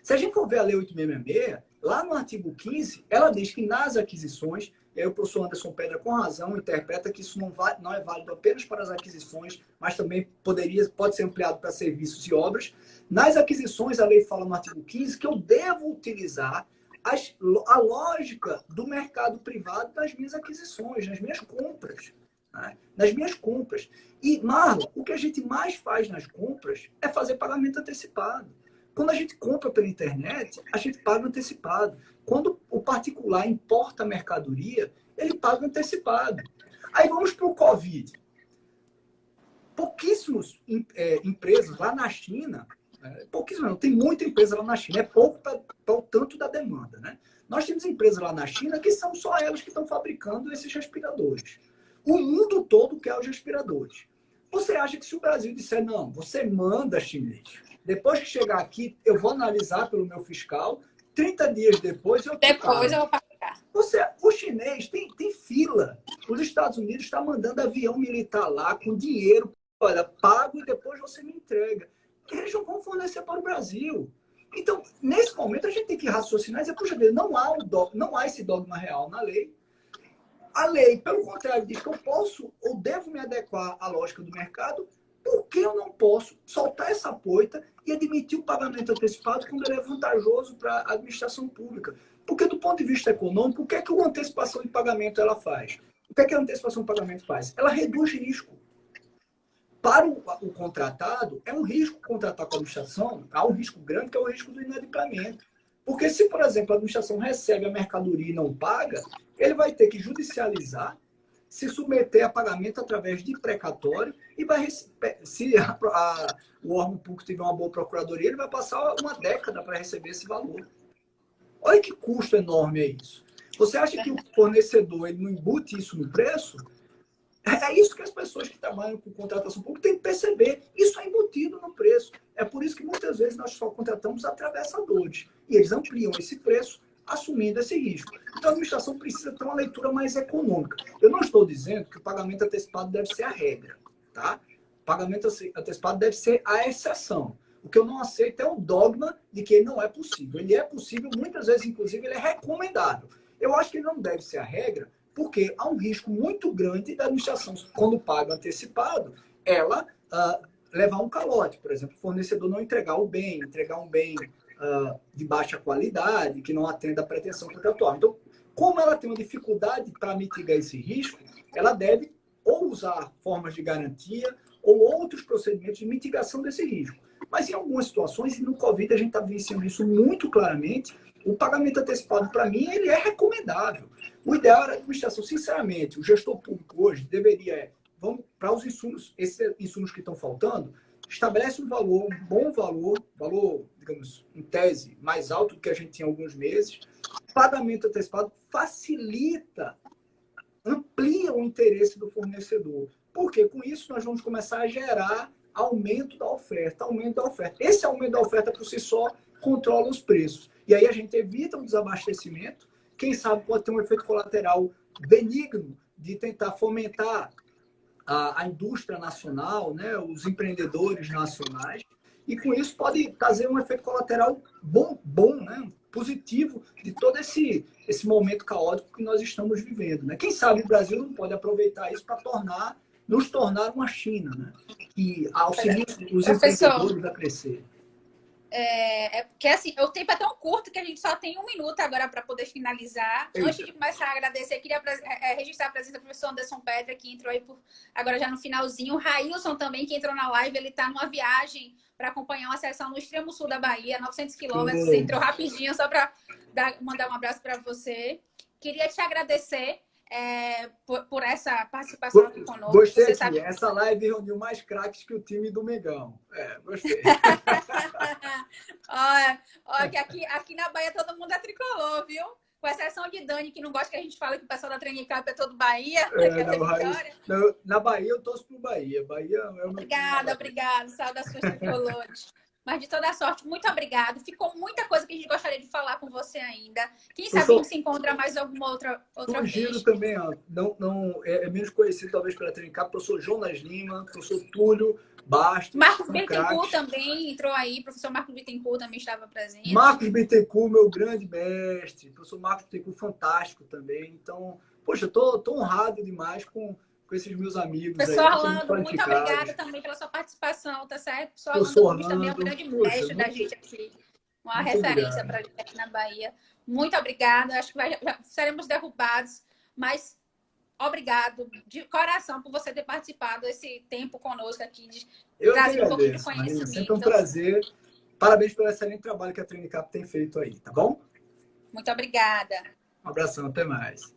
Se a gente for ver a Lei 8.666, lá no artigo 15, ela diz que nas aquisições, e aí o professor Anderson Pedra, com razão, interpreta que isso não é válido apenas para as aquisições, mas também pode ser ampliado para serviços e obras. Nas aquisições, a lei fala no artigo 15 que eu devo utilizar a lógica do mercado privado nas minhas aquisições, nas minhas compras. Né? Nas minhas compras. E, Marlon, o que a gente mais faz nas compras é fazer pagamento antecipado. Quando a gente compra pela internet, a gente paga antecipado. Quando o particular importa a mercadoria, ele paga antecipado. Aí vamos para o Covid. Pouquíssimas empresas lá na China, pouquíssimas não, tem muita empresa lá na China, é pouco para o tanto da demanda. Né? Nós temos empresas lá na China que são só elas que estão fabricando esses respiradores. O mundo todo quer os respiradores. Você acha que se o Brasil disser, não, você manda chinês, depois que chegar aqui, eu vou analisar pelo meu fiscal, 30 dias depois eu vou pagar. O chinês tem fila. Os Estados Unidos estão mandando avião militar lá com dinheiro, olha, pago e depois você me entrega. Eles não vão fornecer para o Brasil. Então, nesse momento, a gente tem que raciocinar e dizer, puxa vida, não há esse dogma real na lei. A lei, pelo contrário, diz que eu posso ou devo me adequar à lógica do mercado. Por que eu não posso soltar essa poita e admitir o pagamento antecipado quando ele é vantajoso para a administração pública? Porque do ponto de vista econômico, o que é que uma antecipação de pagamento ela faz? O que é que a antecipação de pagamento faz? Ela reduz risco. Para o contratado, é um risco contratar com a administração, há um risco grande, que é o risco do inadimplemento. Porque se, por exemplo, a administração recebe a mercadoria e não paga, ele vai ter que judicializar, se submeter a pagamento através de precatório e vai, se o órgão público tiver uma boa procuradoria, ele vai passar uma década para receber esse valor. Olha que custo enorme é isso. Você acha que o fornecedor ele não embute isso no preço? É isso que as pessoas que trabalham com contratação pública têm que perceber. Isso é embutido no preço. É por isso que muitas vezes nós só contratamos atravessadores. E eles ampliam esse preço, assumindo esse risco. Então a administração precisa ter uma leitura mais econômica. Eu não estou dizendo que o pagamento antecipado deve ser a regra. Tá? O pagamento antecipado deve ser a exceção. O que eu não aceito é o dogma de que ele não é possível. Ele é possível, muitas vezes, inclusive, ele é recomendável. Eu acho que ele não deve ser a regra, porque há um risco muito grande da administração, quando paga antecipado, ela levar um calote. Por exemplo, o fornecedor não entregar o bem, entregar um bem de baixa qualidade, que não atenda à pretensão contratual. Então, como ela tem uma dificuldade para mitigar esse risco, ela deve ou usar formas de garantia ou outros procedimentos de mitigação desse risco. Mas em algumas situações, e no Covid a gente está vivenciando isso muito claramente, o pagamento antecipado, para mim, ele é recomendável. O ideal era a administração, sinceramente, o gestor público hoje deveria, vamos para os insumos, esses insumos que estão faltando, estabelece um valor, um bom valor, digamos, em tese, mais alto do que a gente tinha há alguns meses. Pagamento antecipado facilita, amplia o interesse do fornecedor. Porque com isso nós vamos começar a gerar aumento da oferta. Esse aumento da oferta por si só controla os preços. E aí a gente evita um desabastecimento, quem sabe pode ter um efeito colateral benigno de tentar fomentar a indústria nacional, né, os empreendedores nacionais, e com isso pode trazer um efeito colateral bom, né, positivo de todo esse momento caótico que nós estamos vivendo. Né? Quem sabe o Brasil não pode aproveitar isso para nos tornar uma China, né? Que auxilia os empreendedores a crescer. Porque assim, o tempo é tão curto que a gente só tem 1 minuto agora para poder finalizar. Eita. Antes de começar a agradecer, queria registrar a presença do professor Anderson Petra, que entrou aí agora já no finalzinho. O Railson também, que entrou na live, ele está numa viagem para acompanhar uma sessão no extremo sul da Bahia, 900 quilômetros. Entrou rapidinho, só para mandar um abraço para você. Queria te agradecer por essa participação aqui conosco. Gostei aqui. Sabe... Essa live reuniu mais craques que o time do Mengão. Gostei. Olha que aqui na Bahia todo mundo é tricolor, viu? Com exceção de Dani, que não gosta que a gente fale que o pessoal da Treinicamp é todo Bahia. Na Bahia eu torço pro Bahia. Bahia é o Obrigada. Saudações tricolores. Mas de toda sorte, muito obrigado. Ficou muita coisa que a gente gostaria de falar com você ainda. Quem sabe a gente se encontra mais alguma outra vez. Giro também, não é menos conhecido talvez pela Treinicamp, professor Jonas Lima, professor Túlio Bastos. Marcos Bittencourt também entrou aí. Professor Marcos Bittencourt também estava presente. Marcos Bittencourt, meu grande mestre. Professor Marcos Bittencourt, fantástico também. Então, poxa, eu tô honrado demais com esses meus amigos. Professor Orlando, muito obrigada também pela sua participação, tá certo? Professor Orlando também é um grande mestre da gente aqui. Uma referência para a gente aqui na Bahia. Muito obrigada. Acho que já seremos derrubados, mas obrigado de coração por você ter participado desse tempo conosco aqui, de trazer um pouquinho de conhecimento. Marina, sempre um prazer. Parabéns pelo excelente trabalho que a Treinicamp tem feito aí, tá bom? Muito obrigada. Um abração, até mais.